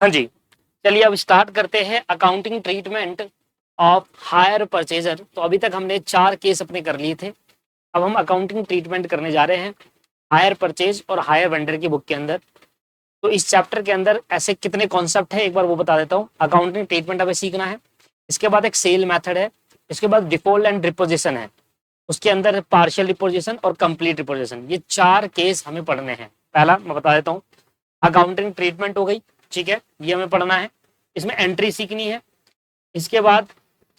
हाँ जी, चलिए अब स्टार्ट करते हैं accounting treatment of hire purchaser. तो अभी तक हमने 4 केस अपने कर लिए थे। अब हम अकाउंटिंग ट्रीटमेंट करने जा रहे हैं हायर परचेज और हायर वेंडर की बुक के अंदर। तो इस चैप्टर के अंदर ऐसे कितने कॉन्सेप्ट है एक बार वो बता देता हूँ। अकाउंटिंग ट्रीटमेंट हमें सीखना है, इसके बाद एक सेल मेथड है, इसके बाद डिफॉल्ट एंड रिपोजिशन है, उसके अंदर पार्शियल रिपोजिशन और कंप्लीट रिपोजिशन। ये 4 केस हमें पढ़ने हैं। पहला मैं बता देता हूँ, अकाउंटिंग ट्रीटमेंट हो गई, ठीक है, ये हमें पढ़ना है, इसमें एंट्री सीखनी है। इसके बाद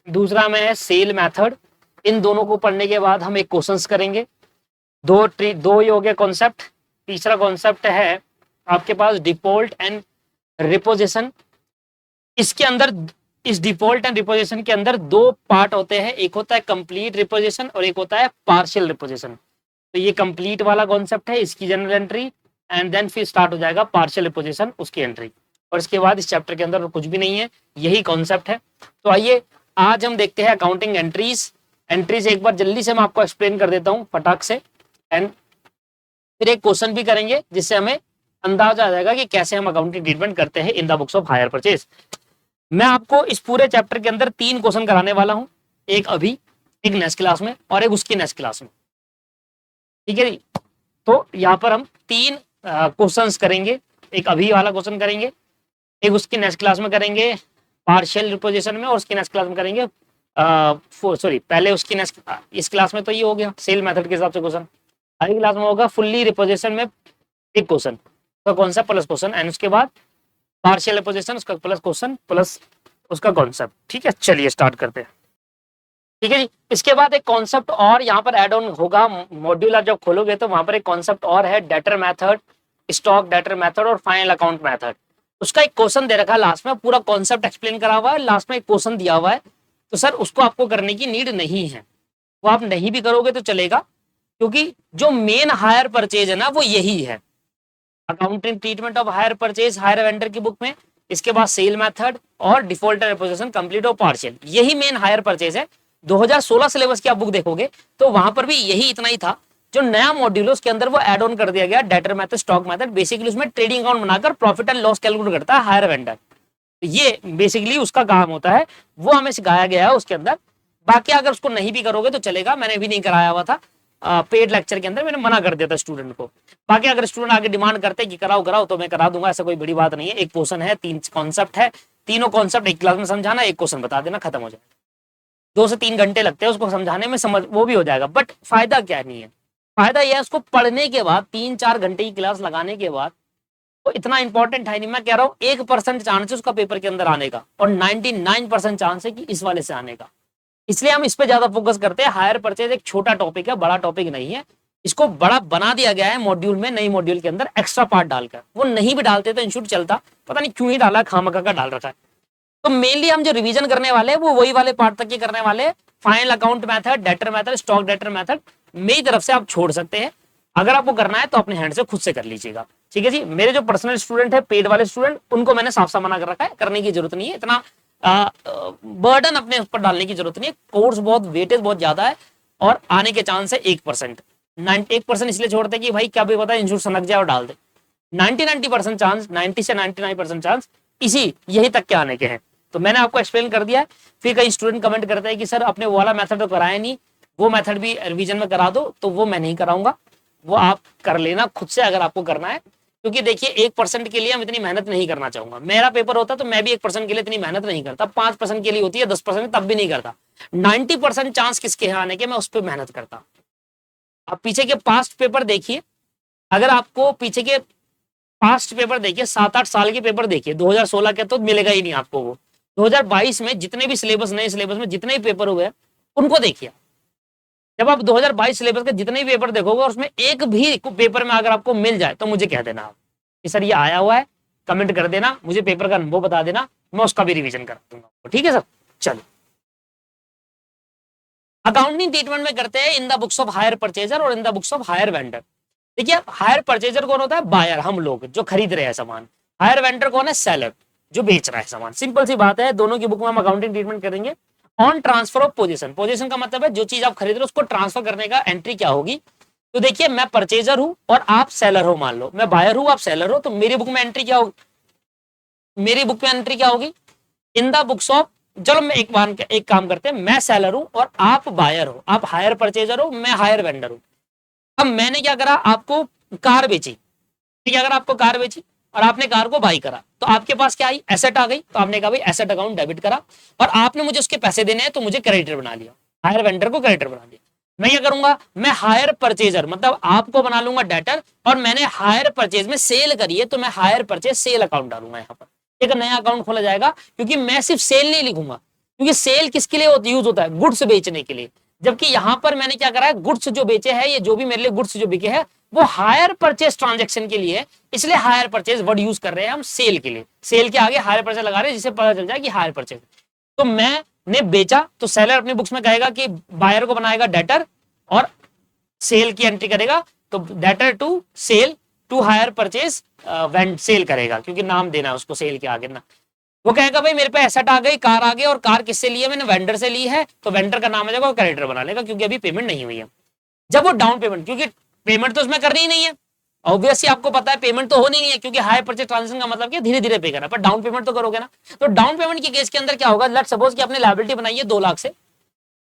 दूसरा में है सेल मेथड। इन दोनों को पढ़ने के बाद हम एक क्वेश्चंस करेंगे। दो ये हो गए कॉन्सेप्ट। तीसरा कॉन्सेप्ट है आपके पास डिफॉल्ट एंड रिपोजिशन। इसके अंदर इस डिफॉल्ट एंड रिपोजिशन के अंदर 2 पार्ट होते हैं, एक होता है कंप्लीट रिपोजिशन और एक होता है पार्शियल रिपोजिशन। तो ये कंप्लीट वाला कॉन्सेप्ट है, इसकी जनरल एंट्री, एंड देन फिर स्टार्ट हो जाएगा पार्शियल रिपोजिशन, उसकी एंट्री। और इसके बाद इस चैप्टर के अंदर कुछ भी नहीं है, यही कॉन्सेप्ट है। तो आइए आज हम देखते हैं अकाउंटिंग एंट्रीज। एंट्रीज एक बार जल्दी से मैं आपको एक्सप्लेन कर देता हूँ फटाक से, एंड फिर एक क्वेश्चन भी करेंगे जिससे हमें अंदाजा आ जाएगा कि कैसे हम अकाउंटिंग ट्रीटमेंट करते हैं in the books of hire purchase. मैं आपको इस पूरे चैप्टर के अंदर 3 क्वेश्चन कराने वाला हूं, एक अभी, एक नेक्स्ट क्लास में और एक उसकी नेक्स्ट क्लास में, ठीक है जी। तो यहाँ पर हम 3 क्वेश्चंस करेंगे, एक अभी वाला क्वेश्चन करेंगे, एक उसकी नेक्स्ट क्लास में करेंगे पार्शियल रिपोजिशन में, और उसकी नेक्स्ट क्लास में करेंगे सॉरी पहले उसकी नेक्स्ट, इस क्लास में तो ये हो गया सेल मेथड के हिसाब से क्वेश्चन, अगली क्लास में होगा फुल्ली रिपोजिशन में एक क्वेश्चन, उसका कॉन्सेप्ट प्लस क्वेश्चन, एंड उसके बाद पार्शियल रिपोजिशन उसका प्लस क्वेश्चन प्लस उसका कॉन्सेप्ट। ठीक है, चलिए स्टार्ट करते हैं। ठीक है जी, इसके बाद एक कॉन्सेप्ट और यहाँ पर एड ऑन होगा, मॉड्यूल आप जब खोलोगे तो वहां पर एक कॉन्सेप्ट और है, debtor method, stock debtor method और फाइनल अकाउंट मेथड। उसका एक क्वेश्चन दे रखा है लास्ट में, पूरा कॉन्सेप्ट एक्सप्लेन करा हुआ है, लास्ट में एक क्वेश्चन दिया हुआ है। तो सर उसको आपको करने की नीड नहीं है, वो आप नहीं भी करोगे तो चलेगा, क्योंकि जो मेन हायर परचेज है ना वो यही है, accounting treatment of hire purchase higher vendor की बुक में, इसके बाद सेल मेथड और डिफॉल्ट रिपोजिशन कंप्लीट और पार्शियल, यही मेन हायर परचेज है। 2016 सिलेबस की आप बुक देखोगे तो वहां पर भी यही इतना ही था। जो नया मॉड्यूल है उसके अंदर वो एड ऑन कर दिया गया debtor method stock method, basically उसमें ट्रेडिंग अकाउंट बनाकर प्रॉफिट एंड लॉस कैलकुलेट करता है हायर वेंडर, ये बेसिकली उसका काम होता है, वो हमें सिखाया गया है उसके अंदर। बाकी अगर उसको नहीं भी करोगे तो चलेगा, मैंने भी नहीं कराया हुआ था पेड लेक्चर के अंदर, मैंने मना कर दिया था स्टूडेंट को। बाकी अगर स्टूडेंट आगे डिमांड करते कि कराओ कराओ तो मैं करा दूंगा, ऐसा कोई बड़ी बात नहीं है। एक क्वेश्चन है, 3 कॉन्सेप्ट है, तीनों कॉन्सेप्ट एक क्लास में समझाना, एक क्वेश्चन बता देना, खत्म हो जाएगा। 2 से 3 घंटे लगते हैं उसको समझाने में, समझ वो भी हो जाएगा, बट फायदा क्या नहीं है, फायदा यह है उसको पढ़ने के बाद 3-4 घंटे की क्लास लगाने के बाद तो इतना इंपॉर्टेंट है नहीं। मैं कह रहा हूँ 1% चांस है उसका पेपर के अंदर आने का, और 99% चांस है कि इस वाले से आने का, इसलिए हम इस पे ज्यादा फोकस करते हैं। हायर परचेज एक छोटा टॉपिक है, बड़ा टॉपिक नहीं है, इसको बड़ा बना दिया गया है मॉड्यूल में, नई मॉड्यूल के अंदर एक्स्ट्रा पार्ट डालकर। वो नहीं भी डालते तो इंस्टीट्यूट चलता, पता नहीं क्यों ही डाला, खामखा का डाल रखा है। तो मेनली हम जो रिवीजन करने वाले हैं वो वही वाले पार्ट तक ही करने वाले हैं। Final account method, debtor method, stock debtor method मेरी तरफ से आप छोड़ सकते हैं, अगर आपको करना है तो अपने हैंड से खुद से कर लीजिएगा। ठीक है जी, मेरे जो पर्सनल स्टूडेंट है, पेड वाले स्टूडेंट, उनको मैंने साफ साफ मना कर रखा है, करने की जरूरत नहीं है, इतना बर्डन अपने ऊपर डालने की जरूरत नहीं है। कोर्स बहुत वेटेज बहुत ज्यादा है और आने के चांस है 1%। 1% इसलिए छोड़ते कि भाई क्या भी पता है इंस्टीट्यूट सनक जाए और डाल दे। 90% चांस, 90 से 99% चांस इसी यही तक के आने के हैं। तो मैंने आपको एक्सप्लेन कर दिया है। फिर कई स्टूडेंट कमेंट करते हैं कि सर अपने वो वाला मेथड तो कराया नहीं, वो मेथड भी रिवीजन में करा दो, तो वो मैं नहीं कराऊंगा, वो आप कर लेना खुद से अगर आपको करना है। क्योंकि देखिए 1% के लिए हम इतनी मेहनत नहीं करना चाहूंगा, मेरा पेपर होता तो मैं भी 1% के लिए इतनी मेहनत नहीं करता, 5% के लिए होती है, 10% तब भी नहीं करता। 90% चांस किसके यहाँ आने के, मैं उस पर मेहनत करता। आप पीछे के पास्ट पेपर देखिए, अगर आपको पीछे के पास्ट पेपर देखिए, 7-8 साल के पेपर देखिए, 2016 के तो मिलेगा ही नहीं आपको वो। 2022 में जितने भी सिलेबस, नए सिलेबस में जितने भी पेपर हुए उनको देखिए। जब आप 2022 सिलेबस के जितने भी पेपर देखोगे और उसमें एक भी पेपर में अगर आपको मिल जाए तो मुझे कह देना आप कि सर ये आया हुआ है, कमेंट कर देना, मुझे पेपर का अनुभव बता देना, मैं उसका भी रिवीजन कर दूंगा। ठीक है सर, चलो अकाउंटिंग ट्रीटमेंट में करते हैं in the books of hire purchaser और in the books of hire vendor. देखिए हायर परचेजर कौन होता है, बायर, हम लोग जो खरीद रहे हैं सामान। हायर वेंडर कौन है, सेलर, जो बेच रहा है सामान। सिंपल सी बात है, दोनों की बुक में हम अकाउंटिंग ट्रीटमेंट करेंगे। On transfer of position, position का मतलब है जो चीज आप खरीद रहे हो उसको ट्रांसफर करने का एंट्री क्या होगी। तो देखिए मैं परचेजर हूं और आप सेलर हो, मान लो मैं बायर हूं आप सेलर हो, तो मेरी बुक में एंट्री क्या होगी, मेरी बुक में एंट्री क्या होगी, इन द बुक्स ऑफ, चलो मैं एक काम करते हैं, मैं सेलर हूं और आप बायर हो, आप हायर परचेजर हो, मैं हायर वेंडर हूं। अब मैंने क्या करा, आपको कार बेची, क्या करा, आपको कार बेची और आपने कार को बाई करा, तो आपके पास क्या आई, एसेट आ गई, तो आपने कहा भाई एसेट अकाउंट डेबिट करा, और आपने मुझे उसके पैसे देने हैं तो मुझे क्रेडिटर बना लिया, हायर वेंडर को क्रेडिटर बना लिया। मैं क्या करूंगा, मैं हायर परचेजर मतलब आपको बना लूंगा डेटर, और मैंने हायर परचेज में सेल करी है तो मैं हायर परचेज सेल अकाउंट डालूंगा, यहाँ पर एक नया अकाउंट खोला जाएगा, क्योंकि मैं सिर्फ सेल नहीं लिखूंगा, क्योंकि सेल किसके लिए यूज होता है, गुड्स बेचने के लिए, जबकि यहां पर मैंने क्या करा है, गुड्स जो बेचे हैं, ये जो भी मेरे लिए गुड्स जो बिके हैं वो हायर परचेज ट्रांजेक्शन के लिए है, इसलिए हायर परचेज वर्ड यूज कर रहे हैं हम सेल के लिए, सेल के आगे हायर परचेज लगा रहे हैं जिससे पता चल जाए कि हायर परचेज। तो मैंने बेचा तो सेलर अपनी बुक्स में कहेगा कि बायर को बनाएगा डेटर और सेल की एंट्री करेगा, तो debtor to sale to hire purchase sale करेगा, क्योंकि नाम देना है उसको सेल के आगे ना। वो कहेगा भाई मेरे पे एसेट आ गई, कार आ गई, और कार किससे ली है, मैंने वेंडर से ली है, तो वेंडर का नाम आ जाएगा, वो क्रेडिटर बना लेगा क्योंकि अभी पेमेंट नहीं हुई है। जब वो डाउन पेमेंट, क्योंकि पेमेंट तो उसमें करनी ही नहीं है, ऑब्वियसली आपको पता है पेमेंट तो होनी नहीं है, क्योंकि हाई परचेज ट्रांजेक्शन का मतलब क्या, धीरे धीरे पे करना, पर डाउन पेमेंट तो करोगे ना। तो डाउन पेमेंट के केस के अंदर क्या होगा, लेट सपोज कि आपने लायबिलिटी बनाई है 2 लाख से,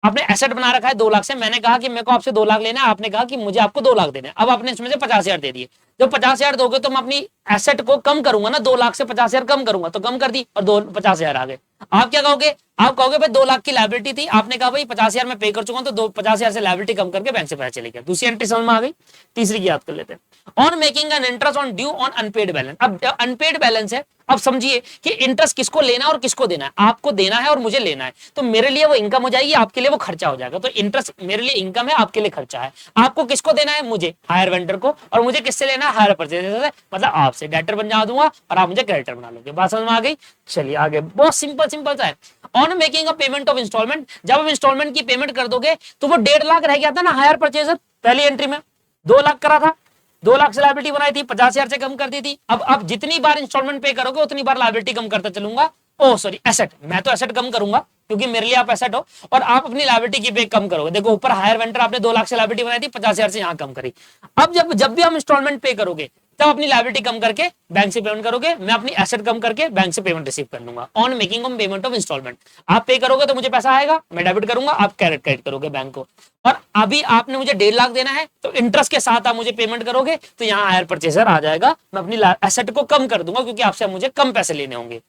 आपने एसेट बना रखा है 2 लाख से, मैंने कहा कि मेरे को आपसे 2 लाख लेना है, आपने कहा कि मुझे आपको 2 लाख देना है, अब आपने इसमें से 50,000 दे दिए, जब 50,000 दोगे तो मैं अपनी एसेट को कम करूंगा ना, 2 लाख से 50,000 कम करूंगा, तो कम कर दी और 50,000 आ गए। आप क्या कहोगे, आप कहोगे भाई 2 लाख की लायबिलिटी थी, आपने कहा भाई 50,000 मैं पे कर चुका हूं, तो 50,000 से लायबिलिटी कम करके बैंक से पैसा चले गया। दूसरी एंट्री समझ में आ गई, तीसरी की याद कर लेते हैं, on making an interest on due on unpaid balance. अब अनपेड बैलेंस है, अब समझिए कि इंटरेस्ट किसको लेना है और किसको देना है, आपको देना है और मुझे लेना है, तो मेरे लिए वो इनकम हो जाएगी, आपके लिए वो खर्चा हो जाएगा। तो इंटरेस्ट मेरे लिए इनकम है, आपके लिए खर्चा है। आपको किसको देना है, मुझे, हायर वेंडर को, और मुझे किससे लेना है, हायर परचेजर से, मतलब आपसे डेटर बना दूंगा और आप मुझे क्रेडिटर बना लोगे। बात समझ में आ गई, चलिए आगे, बहुत सिंपल सिंपल सा है। On making a payment of instalment, जब आप इंस्टॉलमेंट की पेमेंट कर दोगे तो वो 1.5 लाख रह गया था ना हायर परचेजर, पहली एंट्री में 2 लाख करा था, 2 लाख से लायबिलिटी बनाई थी, 50,000 से कम कर दी थी। अब जितनी बार इंस्टॉलमेंट पे करोगे उतनी बार लायबिलिटी कम करता चलूंगा। ओ सॉरी, एसेट, मैं तो एसेट कम करूंगा क्योंकि मेरे लिए आप एसेट हो, और आप अपनी लायबिलिटी की पे कम करोगे। देखो ऊपर हायर वेंडर आपने 2 लाख से लायबिलिटी बनाई थी, 50,000 से यहां कम करी। अब जब भी हम इंस्टॉलमेंट पे करोगे तब अपनी लायबिलिटी कम करके बैंक से पेमेंट करोगे, मैं अपनी एसेट कम करके बैंक से पेमेंट रिसीव कर लूंगा। On making of payment of instalment, आप पे करोगे तो मुझे पैसा आएगा, मैं डेबिट करूंगा, आप क्रेडिट करोगे बैंक को। और अभी आपने मुझे 1.5 लाख देना है, तो इंटरेस्ट के साथ आप मुझे पेमेंट करोगे, तो यहाँ हायर परचेजर आ जाएगा, मैं अपनी एसेट को कम कर दूंगा क्योंकि आपसे मुझे कम पैसे लेने होंगे,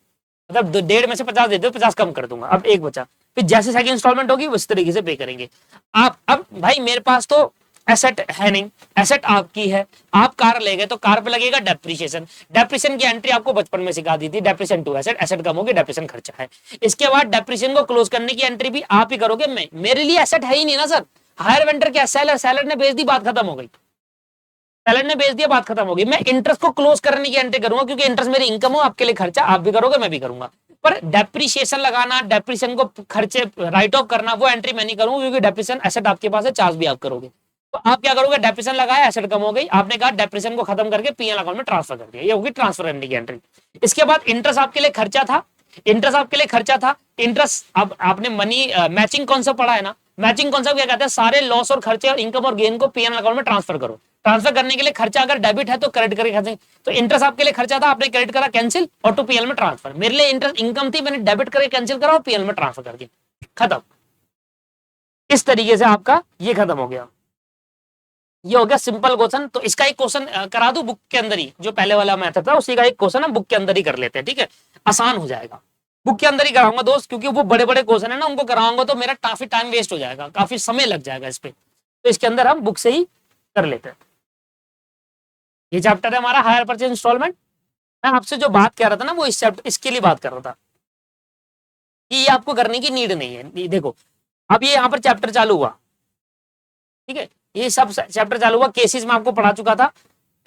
मतलब 1.5 में से 50 दे दो, 50 कम कर दूंगा, अब एक बचा। फिर जैसे सेकंड इंस्टॉलमेंट होगी उस तरीके से पे करेंगे आप। अब भाई मेरे पास तो एसेट है नहीं, एसेट आपकी है, आप कार ले गए तो कार पे लगेगा डेप्रिसिएशन, डेप्रिसिएशन की एंट्री आपको बचपन में सिखा दी थी, डेप्रिसिएशन टू एसेट, एसेट कम होगी, डेप्रिसिएशन खर्चा है। इसके बाद डेप्रिसिएशन को क्लोज करने की एंट्री भी आप ही करोगे, मैं, मेरे लिए एसेट है ही नहीं ना सर, हायर वेंडर क्या, सेलर, सेलर ने बेच दी, बात खत्म हो गई, सेलर ने बेच दिया, बात खत्म होगी। मैं इंटरेस्ट को क्लोज करने की एंट्री करूंगा क्योंकि इंटरेस्ट मेरी इनकम हो, आपके लिए खर्चा, आप भी करोगे मैं भी करूंगा। पर डेप्रिसिएशन लगाना, डेप्रिसिएशन को खर्चे राइट ऑफ करना, वो एंट्री मैं नहीं करूंगा क्योंकि डेप्रिसिएशन एसेट आपके पास है, चार्ज भी आप करोगे। तो आप क्या करोगे, डेप्रिसिएशन लगाया, एसेट कम हो गई, आपने कहा डेप्रिसिएशन को खत्म करके पीएल अकाउंट में ट्रांसफर कर दिया, ये होगी ट्रांसफर करने की एंट्री। इसके बाद इंटरेस्ट आपके लिए खर्चा था, इंटरेस्ट आपके लिए खर्चा था, इंटरेस्ट, अब आपने मनी मैचिंग कॉन्सेप्ट पढ़ा है ना, मैचिंग कॉन्सेप्ट क्या कहता है, सारे लॉस और खर्चे और इनकम और गेन को पीएल अकाउंट में ट्रांसफर करो। ट्रांसफर करने के लिए खर्चा अगर डेबिट है तो क्रेडिट करके खर्चे, तो इंटरेस्ट आपके लिए खर्चा था, आपने क्रेडिट करा, कैंसिल, और टू पीएल में ट्रांसफर। मेरे लिए इंटरेस्ट इनकम थी, मैंने डेबिट करके कैंसिल करा और पीएल में ट्रांसफर कर दिया, खत्म। इस तरीके से आपका ये खत्म हो गया, ये हो गया सिंपल क्वेश्चन। तो इसका एक क्वेश्चन करा दूं बुक के अंदर ही, जो पहले वाला मेथड था उसी का एक क्वेश्चन हम बुक के अंदर ही कर लेते हैं, ठीक है, आसान हो जाएगा। बुक के अंदर ही कराऊंगा दोस्त, क्योंकि वो बड़े बड़े क्वेश्चन है ना, उनको कराऊंगा तो मेरा काफी टाइम वेस्ट हो जाएगा, काफी समय लग जाएगा इस पे, तो इसके अंदर हम बुक से ही कर लेते हैं। ये चैप्टर है हमारा हायर परचेज इंस्टॉलमेंट। मैं आपसे जो बात कर रहा था ना वो इस चैप्टर, इसके लिए बात कर रहा था कि ये आपको करने की नीड नहीं है। देखो अब ये यहाँ पर चैप्टर चालू हुआ, ठीक है, ये सब चैप्टर चालू हुआ, केसेस में आपको पढ़ा चुका था,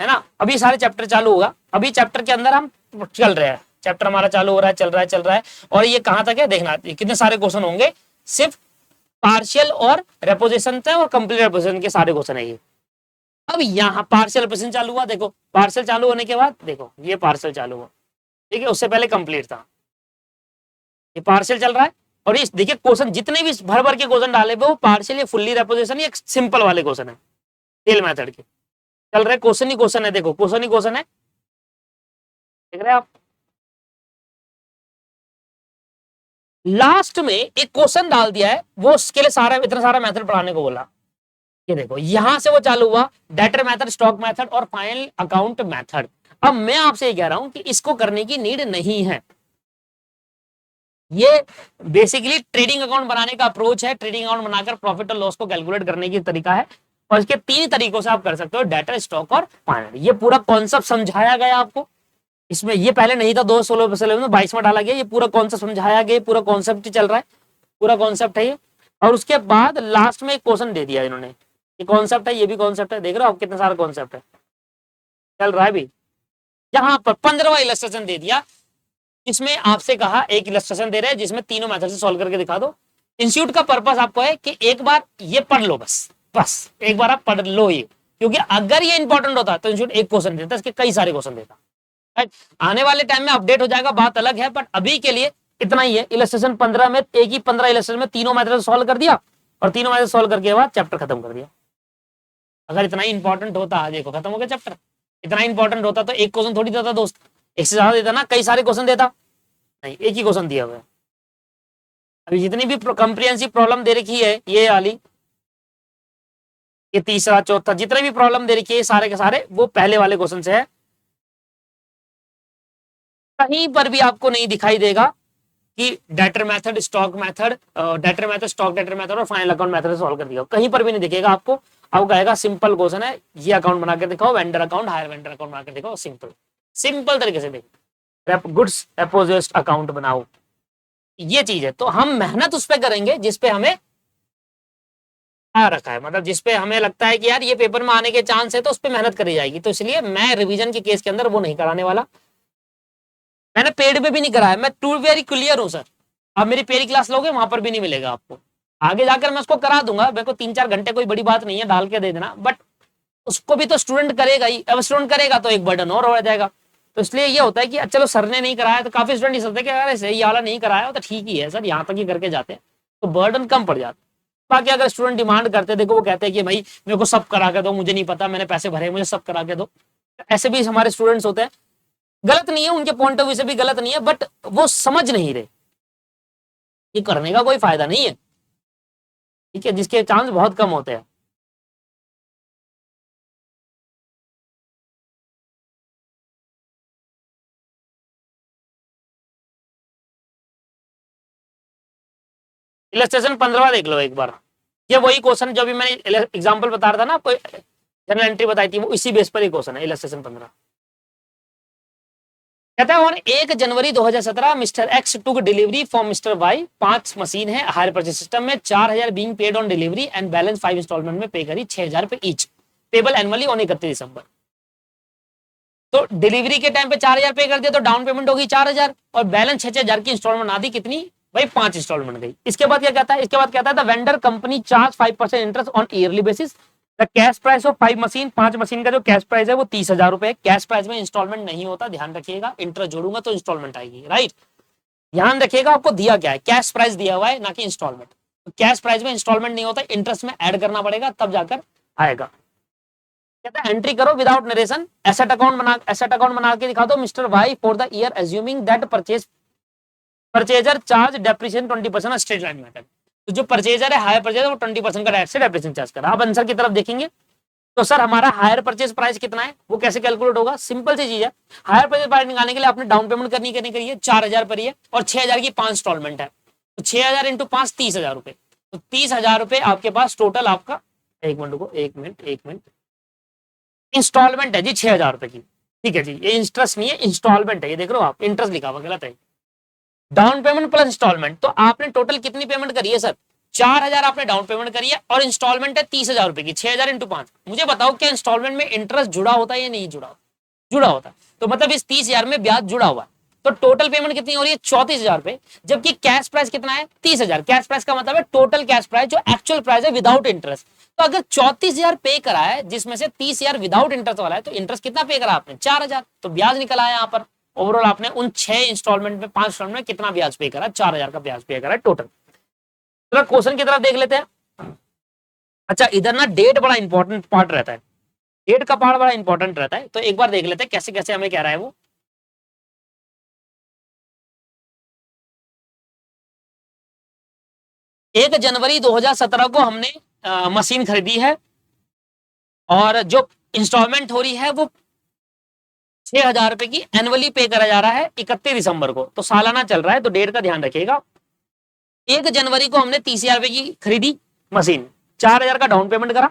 है ना, अभी सारे चैप्टर चालू होगा, अभी चैप्टर के अंदर हम चल रहे हैं, चैप्टर हमारा चालू हो रहा है, चल रहा है, और ये कहां तक है देखना, कितने सारे क्वेश्चन होंगे, सिर्फ पार्शियल और रेपोजिशन थे और कंप्लीट रेपोजिशन के सारे क्वेश्चन है ये। अब यहाँ पार्शियल रेपोजिशन चालू हुआ, देखो पार्शियल चालू होने के बाद देखो ये पार्शियल चालू हुआ, ठीक है, उससे पहले कंप्लीट था, ये पार्शियल चल रहा है, और ये देखिए क्वेश्चन जितने भी भर भर के क्वेश्चन डाले वो पार्शियल या फुल्ली रेपोजिशन या सिंपल वाले क्वेश्चन है, टेल मेथड के चल रहे क्वेश्चन ही क्वेश्चन है, देखो क्वेश्चन ही क्वेश्चन है, देख रहे हैं आप। लास्ट में एक क्वेश्चन डाल दिया है, वो उसके लिए सारा इतना सारा मेथड पढ़ाने को बोला। ये देखो यहां से वो चालू हुआ, डेटर मेथड, स्टॉक मेथड और फाइनल अकाउंट मेथड। अब मैं आपसे ये कह रहा हूं कि इसको करने की नीड नहीं है। ये बेसिकली ट्रेडिंग अकाउंट बनाने का अप्रोच है, ट्रेडिंग अकाउंट बनाकर प्रॉफिट और लॉस को कैलकुलेट करने की तरीका है, और इसके 3 तरीकों से आप कर सकते हो, डेटर, स्टॉक और फाइनल। ये पूरा कॉन्सेप्ट समझाया गया आपको इसमें, ये पहले नहीं था 2016 में डाला गया, ये पूरा कॉन्सेप्ट समझाया गया, पूरा कॉन्सेप्ट ही चल रहा है, पूरा कॉन्सेप्ट है ये। और उसके बाद लास्ट में एक क्वेश्चन दे दिया इन्होंने, ये कॉन्सेप्ट है, ये भी कॉन्सेप्ट है, देख रहे हो आप कितना सारा कॉन्सेप्ट है चल रहा है भी। यहां पर 15वां इलस्ट्रेशन दे दिया, इसमें आपसे कहा एक इलस्ट्रेशन दे रहे हैं जिसमें तीनों मेथड से सॉल्व करके दिखा दो। इंस्टीट्यूट का पर्पस आपको है कि एक बार ये पढ़ लो, बस बस एक बार आप पढ़ लो ये, क्योंकि अगर ये इंपॉर्टेंट होता तो इंस्टीट्यूट एक क्वेश्चन देता, इसके कई सारे क्वेश्चन देता। आने वाले टाइम में अपडेट हो जाएगा, बात अलग है, बट अभी के लिए इतना ही है। इलस्ट्रेशन 15 में, एक ही 15 इलस्ट्रेशन में तीनों मेथड सॉल्व कर दिया, और तीनों मेथड सॉल्व करके बाद चैप्टर खत्म कर दिया। अगर इतना ही इंपॉर्टेंट होता, देखो खत्म हो गया चैप्टर। इतना इंपॉर्टेंट होता तो एक क्वेश्चन थोड़ी देता दोस्त, एक से ज्यादा देता ना, कई सारे क्वेश्चन देता, नहीं एक ही क्वेश्चन दिया हुआ है। अभी जितनी भी कंप्रिहेंसिव प्रॉब्लम दे रखी है, ये वाली, ये तीसरा चौथा, जितने भी प्रॉब्लम दे रखी है सारे के सारे वो पहले वाले क्वेश्चन से है। कहीं पर भी आपको नहीं दिखाई देगा कि debtor method, stock method, debtor method, stock debtor method और फाइनल अकाउंट मेथड से सॉल्व कर दिया, कहीं पर भी नहीं दिखेगा आपको। अब कहेगा सिंपल क्वेश्चन है, ये अकाउंट बना के दिखाओ, vendor account, higher vendor account बना के दिखाओ, सिंपल सिंपल तरीके से देखो, गुड्स अपोजिट अकाउंट बनाओ, ये चीज है। तो हम मेहनत उस पर करेंगे जिसपे हमें आ रखा है, मतलब जिसपे हमें लगता है कि यार ये पेपर में आने के चांस है, तो उस पर मेहनत करी जाएगी। तो इसलिए मैं रिवीजन के केस के अंदर वो नहीं कराने वाला, मैंने पेड पे भी नहीं कराया, मैं टू वेरी क्लियर हूं सर। आप मेरी पेरी क्लास लोगे वहां पर भी नहीं मिलेगा आपको, आगे जाकर मैं उसको करा दूंगा, मेरे को 3-4 घंटे कोई बड़ी बात नहीं है, डाल के दे देना, बट उसको भी तो स्टूडेंट करेगा ही। अब स्टूडेंट करेगा तो एक बर्डन और हो जाएगा। तो इसलिए ये होता है कि चलो सर ने नहीं कराया, तो काफी स्टूडेंट सोचते हैं कि अरे सही वाला नहीं कराया तो ठीक ही है सर, यहाँ तक ही करके जाते हैं, तो बर्डन कम पड़ जाता है। बाकी अगर स्टूडेंट डिमांड करते, देखो वो कहते हैं कि भाई मेरे को सब करा के दो, मुझे नहीं पता, मैंने पैसे भरे, मुझे सब करा के दो, ऐसे भी हमारे स्टूडेंट्स होते हैं। गलत नहीं है, उनके पॉइंट ऑफ व्यू से भी गलत नहीं है, बट वो समझ नहीं रहे, ये करने का कोई फायदा नहीं है, ठीक है, जिसके चांस बहुत कम होते हैं। इलस्ट्रेशन 15वां देख लो एक बार, ये वही क्वेश्चन जो भी मैंने एग्जांपल बता रहा था ना आपको, जनरल एंट्री बताई थी, वो इसी बेस पर ही क्वेश्चन है, इलस्ट्रेशन 15। कहता है on 1 January 2017 Mr X took delivery from Mr Y, 5 machine है हायर परचेज सिस्टम में, 4000 being paid on delivery and balance 5 instalment में पे करी 6000 रुपए each, payable annually on 31 December. तो डिलीवरी के टाइम पे 4000 पे कर दिया, तो डाउन पेमेंट होगी 4000, और बैलेंस 6000 की इंस्टॉलमेंट आदि कितनी भाई 5 इंस्टॉलमेंट गई। इसके बाद क्या कहता है, इसके बाद कहता है the vendor company charge 5% interest on yearly basis, the cash price of 5 machine, 5 machine का जो कैश प्राइस है वो 30,000 रुपए। कैश प्राइस में इंस्टॉलमेंट नहीं होता, ध्यान रखिएगा, इंटरेस्ट जोड़ूंगा तो इंस्टॉलमेंट आएगी, राइट। ध्यान रखिएगा आपको दिया क्या है, कैश प्राइस दिया हुआ है ना कि इंस्टॉलमेंट। तो कैश प्राइस में इंस्टॉलमेंट नहीं होता, इंटरेस्ट में ऐड करना पड़ेगा तब जाकर आएगा। कहता है एंट्री करो विदाउट नरेशन, एसेट अकाउंट बना के दिखा दो Mr Y for the year assuming that purchaser charge depreciation 20% straight line method. तो जो परचेजर है हायर परचेजर वो 20% का डायरेक्ट से डेप्रिसिएशन चार्ज कर रहा है। अब आंसर की तरफ देखेंगे तो सर हमारा हायर परचेज प्राइस कितना है, वो कैसे कैलकुलेट होगा, सिंपल सी चीज है। हायर परचेज प्राइस निकालने के लिए आपने डाउन पेमेंट करनी है 4000 पर है, और 6000 की 5 इंस्टॉलमेंट है, तो 6000 इंटू 5 30,000 रुपए, तो 30,000 रुपए आपके पास टोटल आपका, एक मिनट इंस्टॉलमेंट है जी 6000 रुपए की, ठीक है जी, ये इंटरेस्ट नहीं है, इंस्टॉलमेंट है, ये देख रहे हो आप, इंटरेस्ट लिखा हुआ गलत है, डाउन पेमेंट प्लस इंस्टॉलमेंट। तो आपने टोटल कितनी पेमेंट करी है सर, 4000 आपने डाउन पेमेंट करी है, और इंस्टॉलमेंट है 30,000 रुपए की, 6000 इंटू 5। मुझे बताओ क्या इंस्टॉलमेंट में इंटरेस्ट जुड़ा होता है या नहीं जुड़ा, जुड़ा होता है, तो मतलब इस 30,000 में ब्याज जुड़ा हुआ है, तो टोटल पेमेंट कितनी हो रही है 34,000 रुपए, जबकि कैश प्राइस कितना है 30,000। कैश प्राइस का मतलब है टोटल कैश प्राइस जो एक्चुअल प्राइस है विदाउट इंटरेस्ट। तो अगर 34,000 पे करा है जिसमें से 30,000 विदाउट इंटरेस्ट वाला है, तो इंटरेस्ट कितना पे करा आपने 4,000, तो ब्याज निकल आया यहाँ पर। ओवरऑल आपने उन 6 इंस्टॉलमेंट में 5 इंस्टॉलमेंट में कितना ब्याज पे करा, 4,000 का ब्याज पे करा टोटल। तो क्वेश्चन की तरफ देख लेते हैं। अच्छा इधर ना डेट बड़ा इंपॉर्टेंट पार्ट रहता है, डेट का पार्ट बड़ा इंपॉर्टेंट रहता है, तो एक बार देख लेते हैं कैसे कैसे हमें कह रहा है वो। 1 जनवरी 2017 को हमने मशीन खरीदी है और जो इंस्टॉलमेंट हो रही है वो 6,000 रुपए की एनुअली पे करा जा रहा है 31 दिसंबर को, तो सालाना चल रहा है, तो डेट का ध्यान रखिएगा। 1 जनवरी को हमने 30,000 रुपए की खरीदी मशीन, 4,000 का डाउन पेमेंट करा,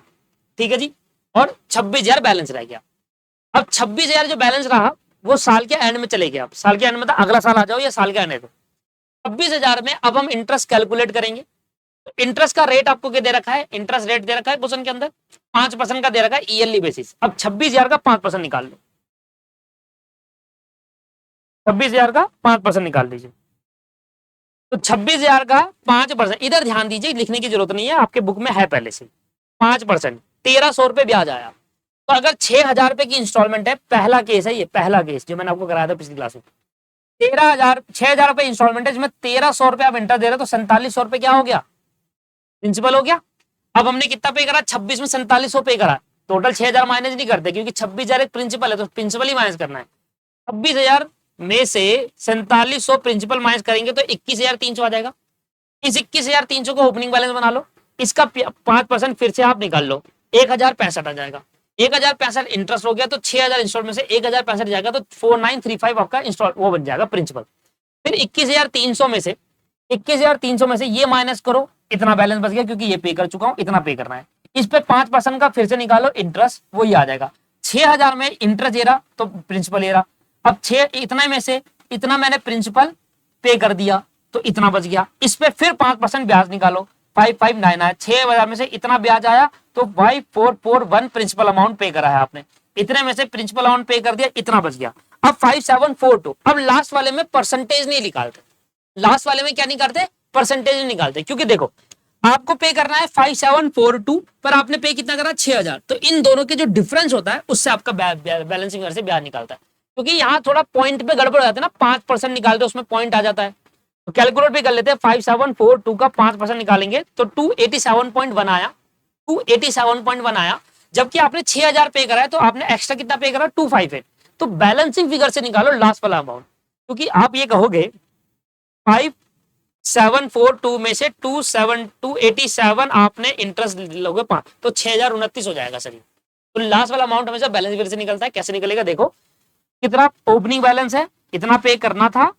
ठीक है जी, और 26,000 बैलेंस रह गया। अब 26,000 जो बैलेंस रहा वो साल के एंड में चले गए। अब साल के एंड में तो अगला साल आ जाओ या साल के एंड में, 26,000 में अब हम इंटरेस्ट कैलकुलेट करेंगे। तो इंटरेस्ट का रेट आपको क्या दे रखा है, इंटरेस्ट रेट दे रखा है क्वेश्चन के अंदर 5% का दे रखा है ईयरली बेसिस। अब 26,000 का 5% निकाल लो, 26,000 का 5% निकाल दीजिए। तो 26,000 का 5%, इधर ध्यान दीजिए, लिखने की जरूरत नहीं है, आपके बुक में है पहले से। 5% 1,300 रुपए ब्याज आया। तो अगर 6,000 रुपए की इंस्टॉलमेंट है, पहला केस है ये, पहला केस जो मैंने आपको कराया था पिछली क्लास में, 6,000 रुपए इंस्टॉलमेंट है जिसमें 1,300 रुपए आप इंटरेस्ट दे रहे हो, तो 4700 रुपए क्या हो गया, प्रिंसिपल हो गया। अब हमने कितना पे करा, 26 में 4700 पे करा, टोटल 6,000 माइनस नहीं करते क्योंकि 26,000 एक प्रिंसिपल है, तो प्रिंसिपल ही माइनस करना है। 26,000 में से 4700 प्रिंसिपल माइनस करेंगे तो 21,300 आ जाएगा। इस 21,300 को ओपनिंग बैलेंस बना लो, इसका 5% फिर से आप निकाल लो, 1,065 आ जाएगा। 1,065 इंटरेस्ट हो गया, तो 6,000 इंस्टॉलमेंट से 1,065 जाएगा, तो 4,935 आपका इंस्टॉल वो बन जाएगा प्रिंसिपल। फिर 21,300 में से 21,300 में से ये माइनस करो, इतना बैलेंस बच गया क्योंकि ये पे कर चुका हूं, इतना पे करना है। इस पे 5% का फिर से निकालो इंटरेस्ट, वही आ जाएगा। 6,000 में इंटरेस्ट ये रहा तो प्रिंसिपल ये रहा। अब 6 इतना में से इतना मैंने प्रिंसिपल पे कर दिया तो इतना बच गया। इस पे फिर 5% ब्याज निकालो, 559 आया। 6,000 में से इतना ब्याज आया तो 5,441 प्रिंसिपल अमाउंट पे करा है आपने, इतने में से प्रिंसिपल अमाउंट पे कर दिया, इतना बच गया। अब 5,742, अब लास्ट वाले में परसेंटेज नहीं निकालते, लास्ट वाले में क्या नहीं करते, परसेंटेज नहीं निकालते, क्योंकि देखो आपको पे करना है 5,742 पर आपने पे कितना करा 6,000, तो इन दोनों के जो डिफरेंस होता है उससे आपका बैलेंसिंग से ब्याज निकालता है। क्योंकि यहाँ थोड़ा पॉइंट पे गड़बड़ हो जाता है ना, 5% निकालते उसमें पॉइंट आ जाता है, तो कैलकुलेट भी कर लेते हैं। 5,742 का 5% निकालेंगे तो 287.1 आया, 287.1 आया। जबकि आपने 6,000 पे करा है तो आपने एक्स्ट्रा कितना पे करा 258, तो बैलेंसिंग फिगर से निकालो लास्ट वाला अमाउंट, क्योंकि आप ये कहोगे 5,742 में से 287 आपने इंटरेस्ट लोगे 5, तो 6,029 हो जाएगा सर। तो लास्ट वाला अमाउंट हमेशा बैलेंस फिगर से निकलता है। कैसे निकलेगा, देखो कितना ओपनिंग बैलेंस है, इतना पे करना था,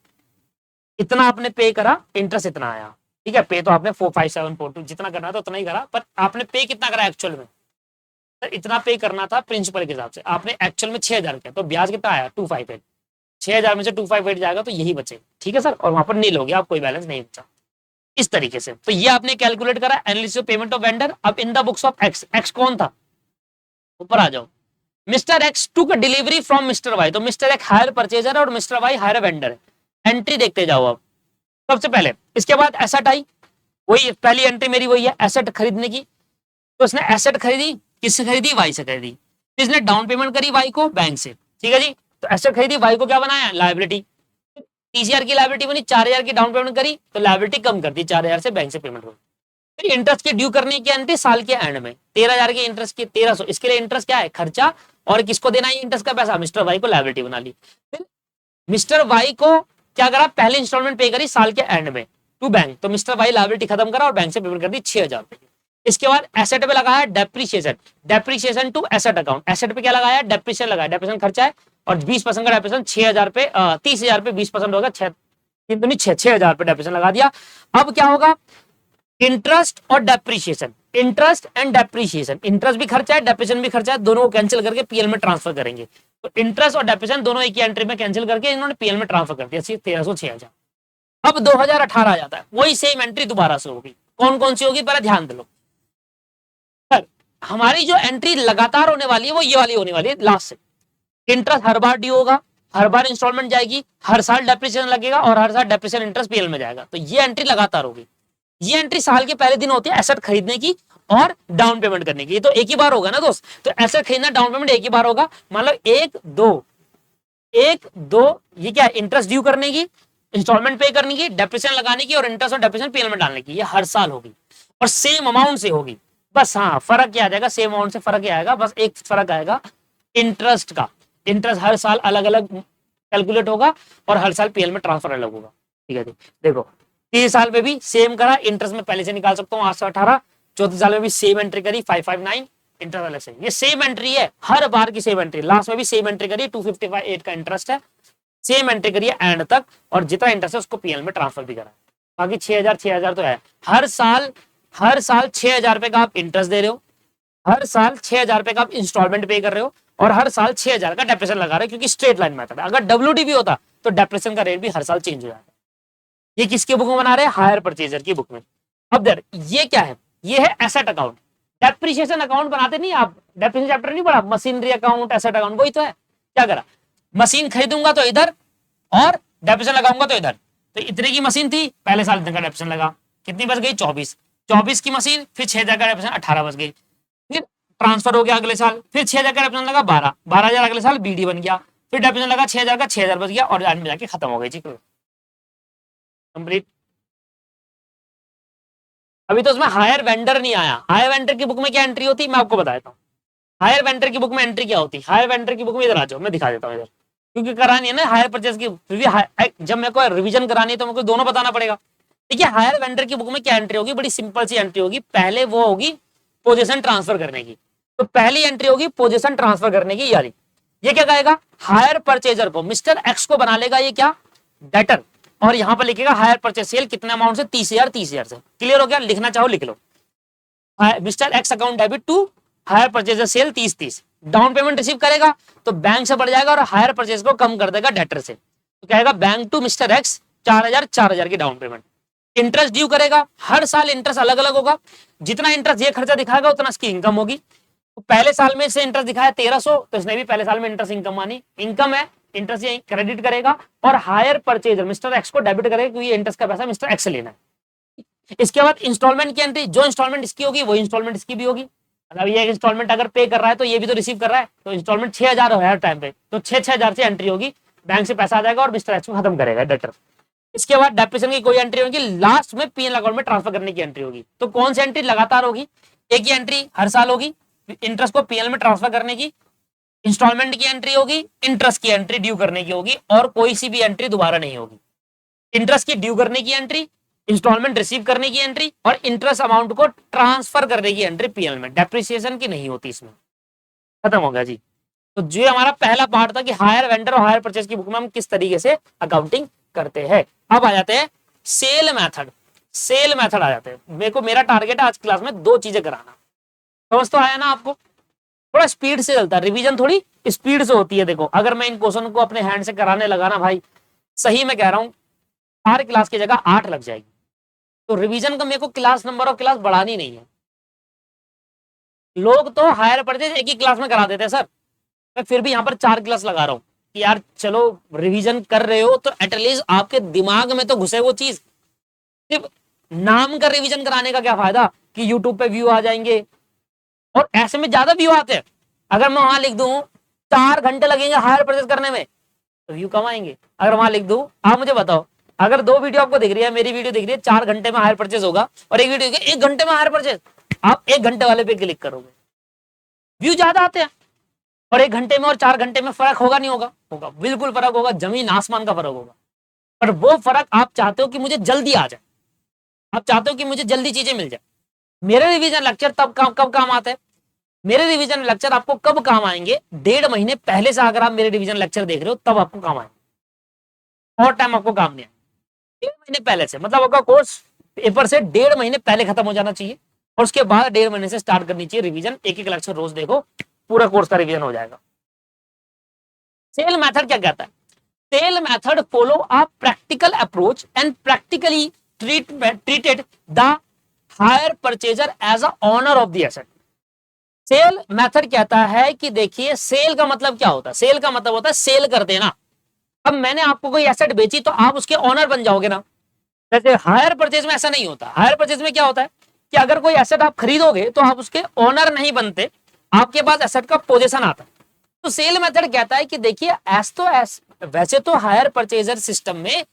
इतना आपने पे करा, इंटरेस्ट इतना आया, ठीक है। पे तो आपने 45742 जितना करना था उतना ही करा, पर आपने पे कितना करा एक्चुअल में, सर इतना पे करना था प्रिंसिपल के हिसाब से, आपने एक्चुअल में 6,000 किया, तो ब्याज कितना आया 258, 6,000 में से 258 जाएगा तो यही बचे, ठीक है सर, और वहां पर नील हो गया, आप कोई बैलेंस नहीं बचा इस तरीके से। तो ये आपने कैलकुलेट करा analysis of payment of vendor. अब in the books of X, X कौन था, ऊपर आ जाओ। Mr X took delivery from Mr Y, तो मिस्टर एक्स हायर परचेजर और मिस्टर वाई हायर वेंडर है। एंट्री देखते जाओ अब सबसे पहले, इसके बाद एसेट आई, वही पहली एंट्री मेरी वही है एसेट खरीदने की। तो उसने एसेट खरीदी, किससे खरीदी, वाई से खरीदी। इसने डाउन पेमेंट करी वाई को बैंक से, ठीक है जी। तो एसेट खरीदी, वाई को क्या बनाया, लायबिलिटी, 30,000 की लायबिलिटी बनी, 4,000 की डाउन पेमेंट करी तो लायबिलिटी कम कर दी, 4,000 से बैंक से पेमेंट हुई। फिर इंटरेस्ट की ड्यू करने की एंट्री साल के एंड में 13,000 की इंटरेस्ट की 1,300, इसके लिए इंटरेस्ट क्या है, खर्चा, और किसको देना है इंटरेस्ट का पैसा, मिस्टर वाई को लायबिलिटी बना ली। फिर मिस्टर वाई को क्या करा, पहले इंस्टॉलमेंट पे करी साल के एंड में टू बैंक, तो मिस्टर वाई लायबिलिटी खत्म करा और बैंक से पेमेंट कर दी 6,000 रुपए। इसके बाद एसेट पे लगाया depreciation, depreciation to asset account, asset पे क्या लगाया, डेप्रिसिएशन लगाया, डेप्रिसिएशन खर्चा है और 20% का डेप्रिसिएशन 6,000 पे 30,000 पे 20% होगा 6,000 पे डेप्रिसिएशन लगा दिया। अब क्या होगा, इंटरेस्ट और depreciation, interest and depreciation, interest भी खर्चा है, डेप्रिसिएशन भी खर्चा है, दोनों को कैंसिल करके पीएल में ट्रांसफर करेंगे। तो इंटरेस्ट और डेप्रिसिएशन दोनों एक ही एंट्री में कैंसिल करके इन्होंने पीएल में ट्रांसफर कर दिया 1,300 6,000। अब 2018 आ जाता है, वही सेम एंट्री दोबारा से होगी। कौन कौन सी होगी, पहले ध्यान दे लो सर। हमारी जो एंट्री लगातार होने वाली है वो ये वाली होने वाली है लास्ट से। इंटरेस्ट हर बार ड्यू होगा, हर बार इंस्टॉलमेंट जाएगी, हर साल डेप्रिसिएशन लगेगा और हर साल डेप्रिसिएशन इंटरेस्ट पीएल में जाएगा, तो ये एंट्री लगातार होगी। ये एंट्री साल के पहले दिन होती है एसेट खरीदने की और डाउन पेमेंट करने की, तो एक ही बार होगा ना दोस्त। तो एसेट खरीदना डाउन पेमेंट एक ही बार होगा, मान लो 1 2 ये क्या है, इंटरेस्ट ड्यू करने की, इंस्टॉलमेंट पे करने की, डेप्रिसिएशन लगाने की और इंटरेस्ट और डेप्रिसिएशन पीएल में डालने की, ये हर साल होगी और सेम अमाउंट से होगी। बस हाँ फर्क क्या आ जाएगा, सेम अमाउंट से फर्क क्या आएगा, बस एक फर्क आएगा इंटरेस्ट का। इंटरेस्ट हर साल अलग अलग कैलकुलेट होगा और हर साल पीएल में ट्रांसफर अलग होगा, ठीक है। देखो 3 साल में भी सेम करा, इंटरेस्ट में पहले से निकाल सकता हूँ 8 से 18, 4 साल में भी सेम एंट्री करी 559, इंटरेस्ट अलग से, ये सेम एंट्री है, हर बार की सेम एंट्री, लास्ट में भी सेम एंट्री करिए, 258 का इंटरेस्ट है, सेम एंट्री करिए एंड तक, और जितना इंटरेस्ट है उसको पीएल में ट्रांसफर भी करा। बाकी 6,000 तो है, हर साल 6,000 रुपए का आप इंटरेस्ट दे रहे हो, हर साल 6,000 रुपए का आप इंस्टॉलमेंट पे कर रहे हो, और हर साल 6,000 का डेप्रेशन लगा रहे हो, क्योंकि स्ट्रेट लाइन मेथड है। अगर डब्ल्यूडीबी होता तो डेप्रेशन का रेट भी हर साल चेंज हो जाता। ये किसके बुक में बना रहे हैं? हायर परचेजर की बुक में। अब देर ये क्या है? ये है एसेट अकाउंट। डेप्रिसिएशन अकाउंट बनाते नहीं आप, डेप्रिसिएशन चैप्टर नहीं पढ़ा, मशीनरी अकाउंट, एसेट अकाउंट, वही तो है। क्या करा, मशीन खरीदूंगा तो इधर और डेप्रिसिएशन लगाऊंगा तो इधर। तो इतने की मशीन थी, पहले साल इतने का डेप्रिसिएशन लगा, कितनी बच गई? 24 की मशीन, फिर 6,000 का डेप्रिसिएशन 18 बच गई, फिर ट्रांसफर हो गया अगले साल, फिर 6,000 का डेप्रिसिएशन लगा 12,000 अगले साल बीडी बन गया, फिर डेप्रिसिएशन लगा 6,000 का, 6,000 बच गया, और में जाके खत्म हो गई जी कंप्लीट। अभी तो उसमें हायर वेंडर नहीं आया। हायर वेंडर की बुक में क्या एंट्री होती है मैं आपको बताता हूँ। हायर वेंडर की बुक में एंट्री क्या होती है? हायर वेंडर की बुक में इधर आ जाओ, मैं दिखा देता हूँ इधर, क्योंकि करानी है ना हायर परचेज की, जब मेरे को रिवीजन करानी है तो मेरे को दोनों बताना पड़ेगा। ठीक है, हायर वेंडर की बुक में क्या एंट्री होगी? बड़ी सिंपल सी एंट्री होगी। पहले वो होगी पोजीशन ट्रांसफर करने की, तो पहली एंट्री होगी पोजीशन ट्रांसफर करने की, यानी ये क्या कहेगा? हायर परचेजर को, मिस्टर एक्स को बना लेगा ये क्या? डेटर, और यहां पर लिखेगा हायर परचेज सेल कितने अमाउंट से? 30,000, 30,000 से। क्लियर हो गया? लिखना चाहो लिख लो, Mr X account debit to hire purchaser sale 30,30। Down payment receive करेगा तो बैंक से बढ़ जाएगा और हायर परचेज को कम कर देगा डेटर से, तो कहेगा बैंक टू मिस्टर एक्स 4,000 की डाउन पेमेंट। इंटरेस्ट ड्यू करेगा, हर साल इंटरेस्ट अलग अलग होगा, जितना इंटरेस्ट ये खर्चा दिखाएगा उतना इसकी इनकम होगी। तो पहले साल में से इंटरेस्ट दिखाया 1,300, तो इसने भी पहले साल में इंटरेस्ट इनकम मानी, इनकम है, इंटरेस्ट ये क्रेडिट करेगा, और हायर परचेजर मिस्टर एक्स को डेबिट करेगा, क्योंकि इंटरेस्ट का पैसा मिस्टर एक्स से लेना है। इसके बाद इंस्टॉलमेंट की एंट्री, जो इंस्टॉलमेंट इसकी होगी वो इंस्टॉलमेंट इसकी भी होगी। मतलब ये इंस्टॉलमेंट अगर पे कर रहा है तो ये भी तो रिसीव कर रहा है, तो इंस्टॉलमेंट 6,000 है हर टाइम पे, तो 6,000 से एंट्री होगी, बैंक से पैसा आ जाएगा और मिस्टर एक्स को खत्म करेगा डेटर। इसके बाद डेप्रिसिएशन की कोई एंट्री होगी, लास्ट में पीएल अकाउंट में ट्रांसफर करने की एंट्री होगी। तो कौन सी एंट्री लगातार होगी? एक ही एंट्री हर साल होगी, इंटरेस्ट को पीएल में ट्रांसफर करने की, इंस्टॉलमेंट की एंट्री होगी, इंटरेस्ट की एंट्री ड्यू करने की होगी, और कोई सी भी एंट्री दोबारा नहीं होगी। इंटरेस्ट की ड्यू करने की एंट्री, इंस्टॉलमेंट रिसीव करने की एंट्री, और इंटरेस्ट अमाउंट को ट्रांसफर करने की एंट्री पीएल में। डेप्रिसिएशन की नहीं होती इसमें। खत्म हो गया जी। तो जो हमारा पहला पार्ट था कि हायर वेंडर और हायर परचेज की बुक में हम किस तरीके से अकाउंटिंग करते हैं। अब आ जाते हैं सेल मेथड। सेल मेथड आ जाते हैं। मेरे को मेरा टारगेट है आज क्लास में 2 चीजें कराना। समझ तो आया ना आपको? थोड़ा स्पीड से चलता है रिवीजन, थोड़ी स्पीड से होती है। देखो अगर मैं इन क्वेश्चन को अपने हैंड से कराने लगा ना भाई, सही मैं कह रहा हूं 4 क्लास की जगह 8 लग जाएगी। तो रिवीजन का मेरे को क्लास नंबर और क्लास बढ़ानी नहीं है। लोग तो हायर परचेज एक ही क्लास में करा देते हैं सर, मैं फिर भी यहाँ पर 4 क्लास लगा रहा हूँ कि यार चलो रिवीजन कर रहे हो तो एटलीस्ट आपके दिमाग में तो घुसे वो चीज। सिर्फ नाम का रिवीजन कराने का क्या फायदा कि यूट्यूब पे व्यू आ जाएंगे, और ऐसे में ज्यादा व्यू आते हैं। अगर मैं वहां लिख दूं 4 घंटे लगेंगे हायर परचेज करने में, तो व्यू कम आएंगे। अगर वहां लिख दूं, आप मुझे बताओ, अगर 2 वीडियो आपको दिख रही है, मेरी वीडियो दिख रही है 4 घंटे में हायर परचेज होगा, और एक वीडियो 1 घंटे में हायर परचेज, आप 1 घंटे वाले पे क्लिक करोगे, व्यू ज्यादा आते हैं। और 1 घंटे में और 4 घंटे में फर्क होगा नहीं होगा? होगा, बिल्कुल फर्क होगा, जमीन आसमान का फर्क होगा। पर वो फर्क आप चाहते हो कि मुझे जल्दी आ जाए, आप चाहते हो कि मुझे जल्दी चीजें मिल जाए। मेरे रिवीजन लेक्चर तब कब काम आते हैं? मेरे रिवीजन लेक्चर आपको कब काम आएंगे? 1.5 महीने पहले से अगर आप मेरे रिवीजन लेक्चर देख रहे हो तब आपको काम आएंगे, और टाइम आपको काम नहीं आएगा। 1.5 महीने पहले से, मतलब आपका कोर्स पेपर से 1.5 महीने पहले खत्म हो जाना चाहिए, और उसके बाद 1.5 महीने से स्टार्ट करनी चाहिए रिवीजन। एक लेक्चर रोज देखो, पूरा कोर्स का रिवीजन हो जाएगा। सेल मेथड क्या कहता है? Sale method follow a practical approach and practically treated the hire purchaser as a owner of the asset। Sale method कहता है कि देखिए सेल का मतलब क्या होता है? सेल का मतलब होता है सेल कर देना। अब मैंने आपको कोई एसेट बेची तो आप उसके ओनर बन जाओगे ना। जैसे हायर परचेज में ऐसा नहीं होता। हायर परचेज में क्या होता है कि अगर कोई एसेट आप खरीदोगे तो आप उसके ओनर नहीं बनते, आपके पास एसेट का पोजीशन आता है। तो सेल मेथड कहता है कि देखिए वैसे तो हायर परचेजर सिस्टम में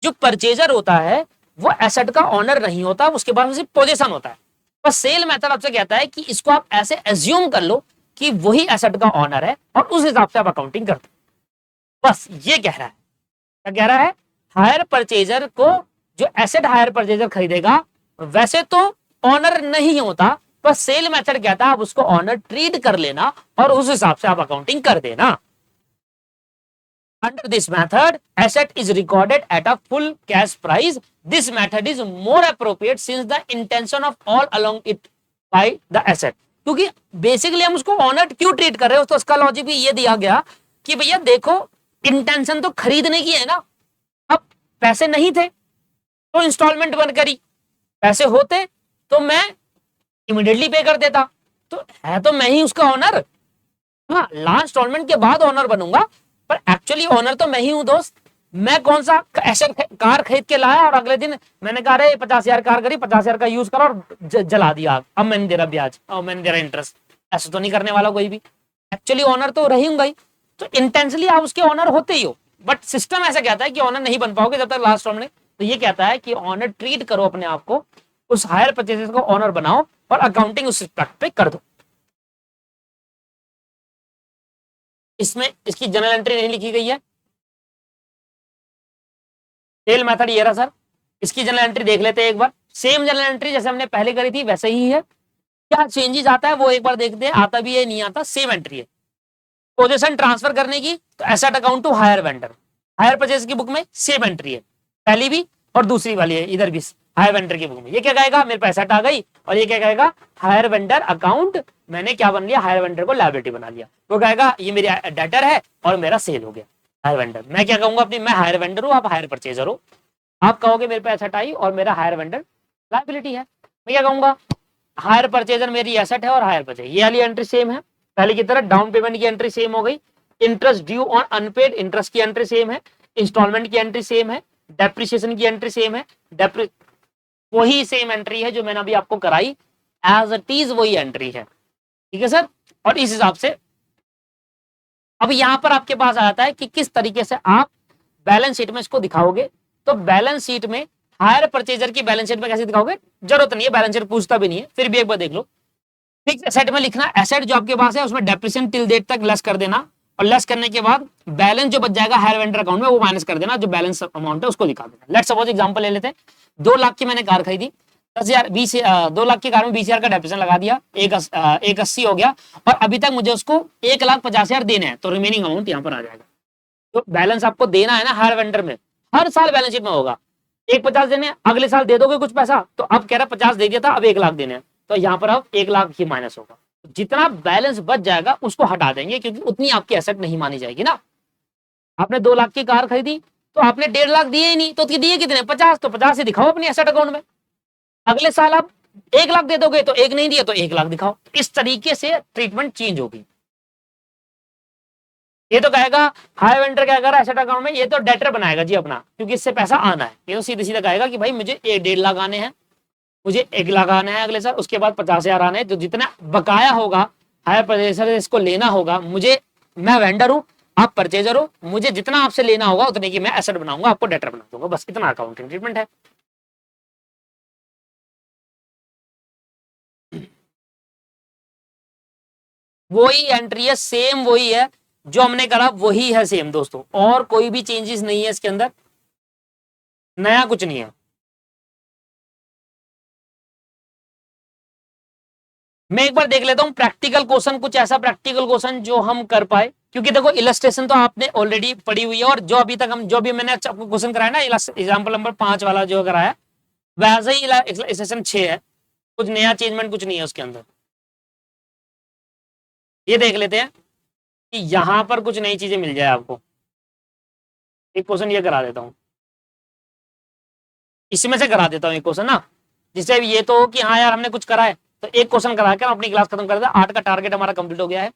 जो परचेजर होता है वो एसेट का ओनर नहीं होता, उसके पास सिर्फ पोजीशन होता है। पर सेल मेथड आपसे कहता है कि इसको आप ऐसे एज्यूम कर लो कि वही एसेट का ओनर है, और उस हिसाब से आप अकाउंटिंग करते। बस ये कह रहा है। क्या कह रहा है? हायर परचेजर को जो एसेट हायर परचेजर खरीदेगा वैसे तो ऑनर नहीं होता, पर सेल मेथड कहता है आप उसको ऑनर ट्रीट कर लेना और उस हिसाब से आप अकाउंटिंग कर देना। Under this method, asset is recorded at a full cash price. This method is more appropriate since the intention of all along it by the asset. क्योंकि बेसिकली हम उसको ऑनर क्यों ट्रीट कर रहे हो, तो उसका लॉजिक भी ये दिया गया कि भैया देखो इंटेंशन तो खरीदने की है ना, अब पैसे नहीं थे तो इंस्टॉलमेंट बंद करी, पैसे होते तो मैं इमीडिएटली पे कर देता, तो है तो मैं ही उसका ऑनर। हाँ, लास्ट इंस्टॉलमेंट के बाद ऑनर बनूंगा, पर एक्चुअली ऑनर तो मैं ही हूं दोस्त। मैं कौन सा ऐसा कार खरीद के लाया और अगले दिन मैंने कहा अरे 50,000 कार करी, 50,000 का यूज करा और जला दिया, अब मैंने दे रहा ब्याज और मैंने दे रहा इंटरेस्ट। ऐसा तो नहीं करने वाला कोई भी, एक्चुअली ऑनर तो रहूंगा ही। तो इंटेंशनली आप उसके ऑनर होते ही हो, बट सिस्टम ऐसा कहता है कि ऑनर नहीं बन पाओगे जब तक लास्ट में। तो ये कहता है कि ऑनर ट्रीट करो अपने आप को, उस हायर परचेजेस को ऑनर बनाओ और अकाउंटिंग उस रिस्पेक्ट पे कर दो। इसमें इसकी जनरल एंट्री नहीं लिखी गई है, सेल मेथड ये रहा सर। इसकी जनरल एंट्री देख लेते हैं एक बार। सेम जनरल एंट्री जैसे हमने पहले करी थी वैसे ही है, क्या चेंजेस आता है वो एक बार देखते हैं, आता भी है नहीं आता, सेम एंट्री है। पोजीशन ट्रांसफर करने की तो asset account to hire vendor, hire purchase की बुक में सेम एंट्री है, पहली भी और दूसरी वाली है इधर भी हायर वेंडर की बुक में। ये क्या कहेगा, मेरे पास एसेट आ गई, और ये क्या कहेगा, हायर वेंडर अकाउंट मैंने क्या बन लिया, हायर वेंडर को लायबिलिटी बना लिया। वो कहेगा ये मेरी डेटर है और मेरा सेल हो गया हायर वेंडर। मैं क्या कहूंगा अपनी, मैं हायर वेंडर हूँ, आप हायर परचेजर हो। आप कहोगे मेरे पास एसेट आई और मेरा हायर वेंडर लायबिलिटी है। मैं क्या कहूंगा, हायर परचेजर मेरी एसेट है और हायर परचेज, ये वाली एंट्री सेम है पहले की तरह। डाउन पेमेंट की एंट्री सेम हो गई, interest due on unpaid interest की एंट्री सेम है, इंस्टॉलमेंट की एंट्री सेम है, डेप्रिसिएशन की एंट्री सेम है, वही सेम एंट्री है जो मैंने अभी आपको कराई, एज इट इज वही एंट्री है। ठीक है सर। और इस हिसाब से अब यहां पर आपके पास आता है कि किस तरीके से आप बैलेंस शीट में इसको दिखाओगे। तो बैलेंस शीट में हायर परचेजर की बैलेंस शीट में कैसे दिखाओगे, जरूरत नहीं है, बैलेंस शीट पूछता भी नहीं है, फिर भी एक बार देख लो। फिक्स एसेट में लिखना एसेट जो आपके पास है उसमें डेप्रिसिएशन टिल डेट तक लेस कर देना, और लेस करने के बाद बैलेंस जो बच जाएगा हायर वेंडर अकाउंट में वो माइनस कर देना, जो बैलेंस अमाउंट है उसको दिखा देना। लेट्स सपोज एग्जांपल ले लेते हैं, 2 लाख की मैंने कार खरीदी, 10,000 2 लाख की कार में 20,000 का डेप्रिसिएशन लगा दिया, 180 हो गया, और अभी तक मुझे उसको 1,50,000 देने हैं, तो रिमेनिंग अमाउंट यहाँ पर आ जाएगा। तो बैलेंस आपको देना है ना हायर वेंडर में, हर साल बैलेंस शीट में होगा 1,50,000 देने, अगले साल दे दोगे कुछ पैसा, तो अब कह रहा 50 दे दिया था, अब 1 लाख देने हैं, तो यहाँ पर अब 1 लाख ही माइनस होगा। जितना बैलेंस बच जाएगा उसको हटा देंगे, क्योंकि उतनी आपकी एसेट नहीं मानी जाएगी ना। आपने 2 लाख की कार खरीदी तो आपने 1.5 लाख दिए ही नहीं, तो दिए कितने, 50, तो 50 ही दिखाओ अपनी एसेट अकाउंट में। अगले साल आप 1 लाख दे दोगे तो 1 नहीं दिया तो 1 लाख दिखाओ। इस तरीके से ट्रीटमेंट चेंज होगी। ये तो कहेगा हायर वेंडर क्या करेगा एसेट अकाउंट में, ये तो डेटर बनाएगा जी अपना, क्योंकि इससे पैसा आना है। ये तो सीधे सीधा कहेगा कि भाई मुझे 1.5 लाख आने हैं, मुझे 1 लाख आना है अगले साल, उसके बाद 50,000 आने हैं, तो जितना बकाया होगा हायर परचेजर इसको लेना होगा मुझे, मैं वेंडर हूं आप परचेजर हो, मुझे जितना आपसे लेना होगा उतने की मैं एसेट बनाऊंगा, आपको डेटर बना दूंगा, बस इतना अकाउंटिंग ट्रीटमेंट है। वही एंट्री है, सेम वही है जो हमने करा, वही है सेम दोस्तों, और कोई भी चेंजेस नहीं है इसके अंदर, नया कुछ नहीं है। मैं एक बार देख लेता हूं प्रैक्टिकल क्वेश्चन, कुछ ऐसा प्रैक्टिकल क्वेश्चन जो हम कर पाए, क्योंकि देखो इलस्ट्रेशन तो आपने ऑलरेडी पढ़ी हुई है, और जो अभी तक हम जो भी मैंने आपको क्वेश्चन कराया ना, एग्जाम्पल नंबर 5 वाला जो कराया वैसे ही इलस्ट्रेशन 6 है, कुछ नया चेंजमेंट कुछ नहीं है उसके अंदर। ये देख लेते हैं कि यहां पर कुछ नई चीजें मिल जाए आपको। एक क्वेश्चन ये करा देता हूं, इसमें से करा देता हूं एक क्वेश्चन ना, जिससे ये तो हो कि हाँ यार हमने कुछ करा है, तो एक क्वेश्चन करा के हम अपनी क्लास खत्म कर देते हैं। 8 का टारगेट हमारा कंप्लीट हो गया है।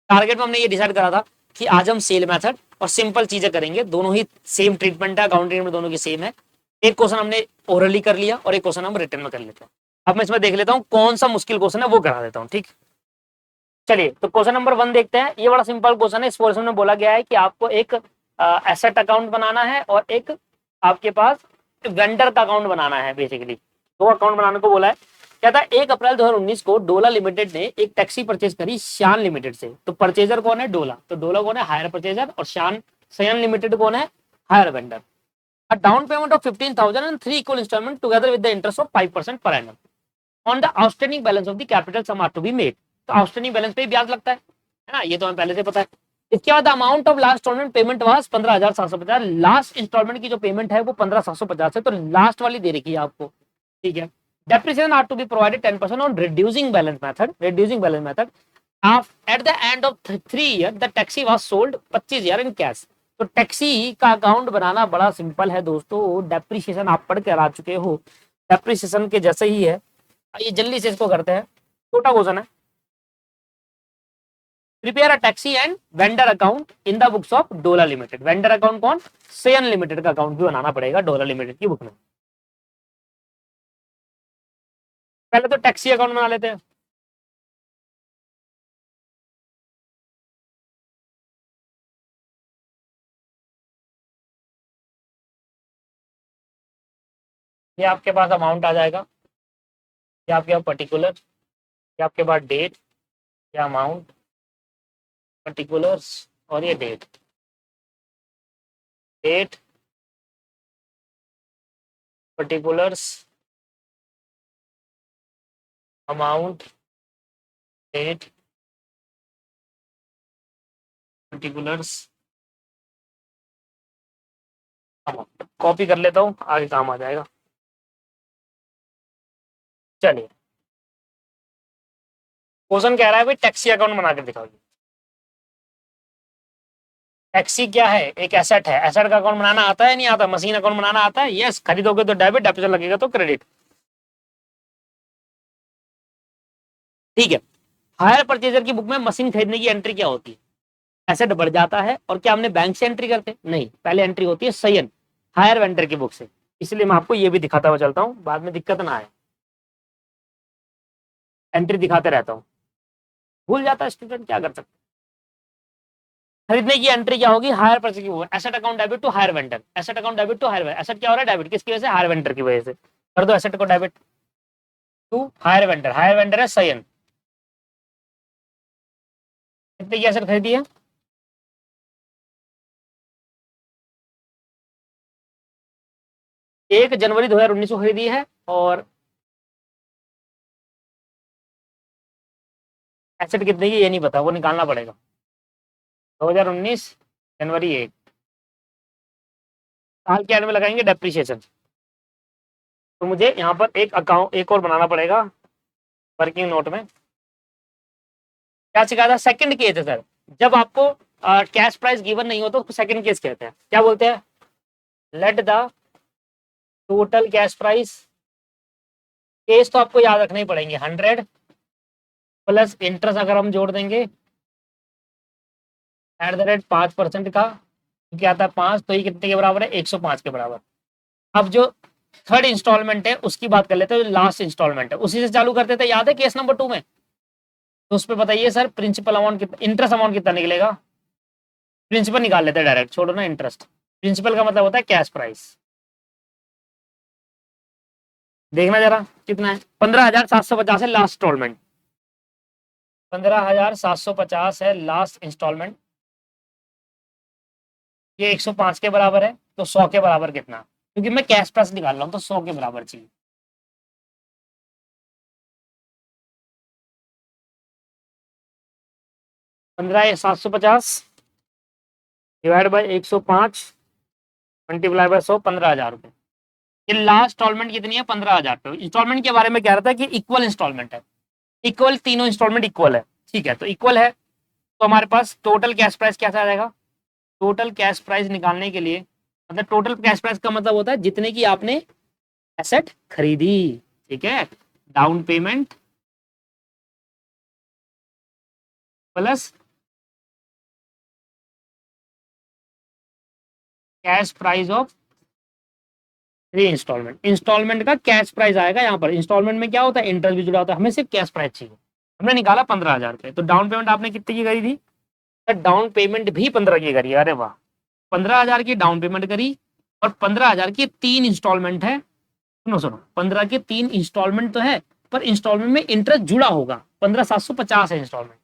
टारगेट में हमने ये डिसाइड करा था कि आज हम सेल मेथड और सिंपल चीजें करेंगे, दोनों ही सेम ट्रीटमेंट है, अकाउंट ट्रीटमेंट दोनों की सेम है। एक क्वेश्चन हमने ओरली कर लिया और एक क्वेश्चन हम रिटर्न में कर लेते हैं। अब मैं इसमें देख लेता हूँ कौन सा मुश्किल क्वेश्चन है वो करा देता हूँ, ठीक। चलिए तो क्वेश्चन नंबर 1 देखते हैं। ये बड़ा सिंपल क्वेश्चन है। इस क्वेश्चन में बोला गया है कि आपको एक एसेट अकाउंट बनाना है और एक आपके पास वेंडर का अकाउंट बनाना है। बेसिकली 2 अकाउंट बनाने को बोला है। कहता है 1 अप्रैल 2019 को डोला लिमिटेड ने एक टैक्सी परचेज करी शान लिमिटेड से। तो परचेजर कौन है, डोला। तो डोला कौन है, हायर परचेजर, और शान सयन लिमिटेड कौन है, higher vendor. A down payment of 15,000 and 3 equal installment together with the interest of 5% per annum on the outstanding balance of the capital sum are to be made. तो outstanding balance पे ही ब्याज लगता है ना, ये तो हमें पहले से पता है। इसके बाद amount of last instalment payment was 15,750। Last instalment की जो पेमेंट है वो 15,750 है, तो लास्ट वाली दे रखी है आपको, ठीक है। Depreciation are to be provided 10% on reducing balance method. Reducing balance method at the end of 3 year the taxi was sold 25,000 in cash. तो टैक्सी का अकाउंट बनाना बड़ा सिंपल है दोस्तों, डेप्रिसिएशन आप पढ़ कर आ चुके हो, डेप्रिसिएशन के जैसे ही है। ये जल्दी से इसको करते हैं, छोटा क्वेश्चन है। Prepare a taxi and vendor account in the books of डोला लिमिटेड। वेंडर अकाउंट कौन? सेयन लिमिटेड का अकाउंट भी बनाना पड़ेगा डोला लिमिटेड की बुक में। पहले तो टैक्सी अकाउंट बना लेते हैं। ये आपके पास अमाउंट आ जाएगा, ये आपके पास पर्टिकुलर, ये आपके पास डेट, ये अमाउंट, पर्टिकुलर्स और ये date. Date, particulars, amount, date, particulars, amount. Copy कर लेता हूँ, आगे काम आ जाएगा। चलिए, क्वेश्चन कह रहा है भाई टैक्सी अकाउंट बना के दिखाओ। टैक्सी क्या है? एक एसेट है। एसेट का अकाउंट बनाना आता है नहीं आता? मशीन अकाउंट बनाना आता है? यस। खरीदोगे तो डेबिट, डेबिट लगेगा तो क्रेडिट, ठीक है। हायर परचेजर की बुक में मशीन खरीदने की एंट्री क्या होती है? एसेट बढ़ जाता है। और क्या हमने बैंक से एंट्री करते? नहीं, पहले एंट्री होती है सयन हायर वेंडर की बुक से। इसलिए मैं आपको ये भी दिखाता हुआ चलता हूँ, बाद में दिक्कत ना आए। एंट्री दिखाते रहता हूँ, भूल जाता है स्टूडेंट, क्या कर सकते। खरीदने की एंट्री क्या होगी? हायर परचेज की। Asset account debit to hire vendor, asset account debit to hire vendor. Asset क्या हो रहा है? डेबिट, किसकी वजह से? हायर वेंडर की वजह से। कर दो एसेट को debit to hire vendor. Hire vendor है सयन। कितने की एसेट खरीदी है? 1 जनवरी 2019 को खरीदी है। और एसेट कितने की ये नहीं पता, वो निकालना पड़ेगा। 2019 जनवरी 1, साल के एंड में लगाएंगे डेप्रिसिएशन। तो मुझे यहाँ पर एक अकाउंट एक और बनाना पड़ेगा वर्किंग नोट में। क्या सिखाया था? सेकंड केस है सर। जब आपको कैश प्राइस गिवन नहीं हो तो सेकंड केस कहते हैं। क्या बोलते हैं? Let the total cash price, case तो आपको याद रखने ही पड़ेंगे, 100 प्लस इंटरेस्ट अगर हम जोड़ देंगे एट द रेट 5% का, क्या आता है 5, तो ये कितने के बराबर है? 105 के बराबर। अब जो थर्ड इंस्टॉलमेंट है उसकी बात कर लेते हैं, जो लास्ट इंस्टॉलमेंट है उसी से चालू करते थे, याद है केस नंबर 2 में। तो उस पर बताइए सर प्रिंसिपल अमाउंट कितना, इंटरेस्ट अमाउंट कितना निकलेगा? प्रिंसिपल निकाल लेते हैं डायरेक्ट, छोड़ो ना इंटरेस्ट। प्रिंसिपल का मतलब होता है कैश प्राइस। देखना जरा कितना है? 15,750 है लास्ट इंस्टॉलमेंट। 15,750 है लास्ट इंस्टॉलमेंट। ये 105 के बराबर है, तो 100 के बराबर कितना? क्योंकि मैं कैश प्राइस निकाल रहा हूं तो 100 के बराबर चाहिए। 15,750 डिवाइड बाई 105 मल्टीप्लाई बाय 100, 15,000 रुपए। ये लास्ट इंस्टॉलमेंट कितनी है? 15,000 रुपए। इंस्टॉलमेंट के बारे में कह रहा था कि इक्वल इंस्टॉलमेंट है, इक्वल, तीनों इंस्टॉलमेंट इक्वल है, ठीक है। तो इक्वल है तो हमारे पास टोटल कैश प्राइस क्या आ जाएगा? टोटल कैश प्राइस निकालने के लिए, मतलब टोटल कैश प्राइस का मतलब होता है जितने की आपने एसेट खरीदी, ठीक है। Down payment plus cash price of 3 instalment. Instalment का कैश प्राइस आएगा यहाँ पर। इंस्टॉलमेंट में क्या होता है? इंटरेस्ट भी जुड़ा होता है। हमें सिर्फ कैश प्राइस चाहिए। हमने निकाला 15,000 रुपए। तो डाउन पेमेंट आपने कितने की करी थी? डाउन पेमेंट भी 15 की करी। अरे वाह, 15,000 की डाउन पेमेंट करी और 15,000 की 3 इंस्टॉलमेंट है। सुनो सुनो, 15 के 3 इंस्टॉलमेंट तो है, पर इंस्टॉलमेंट में इंटरेस्ट जुड़ा होगा। 15,750 है इंस्टॉलमेंट।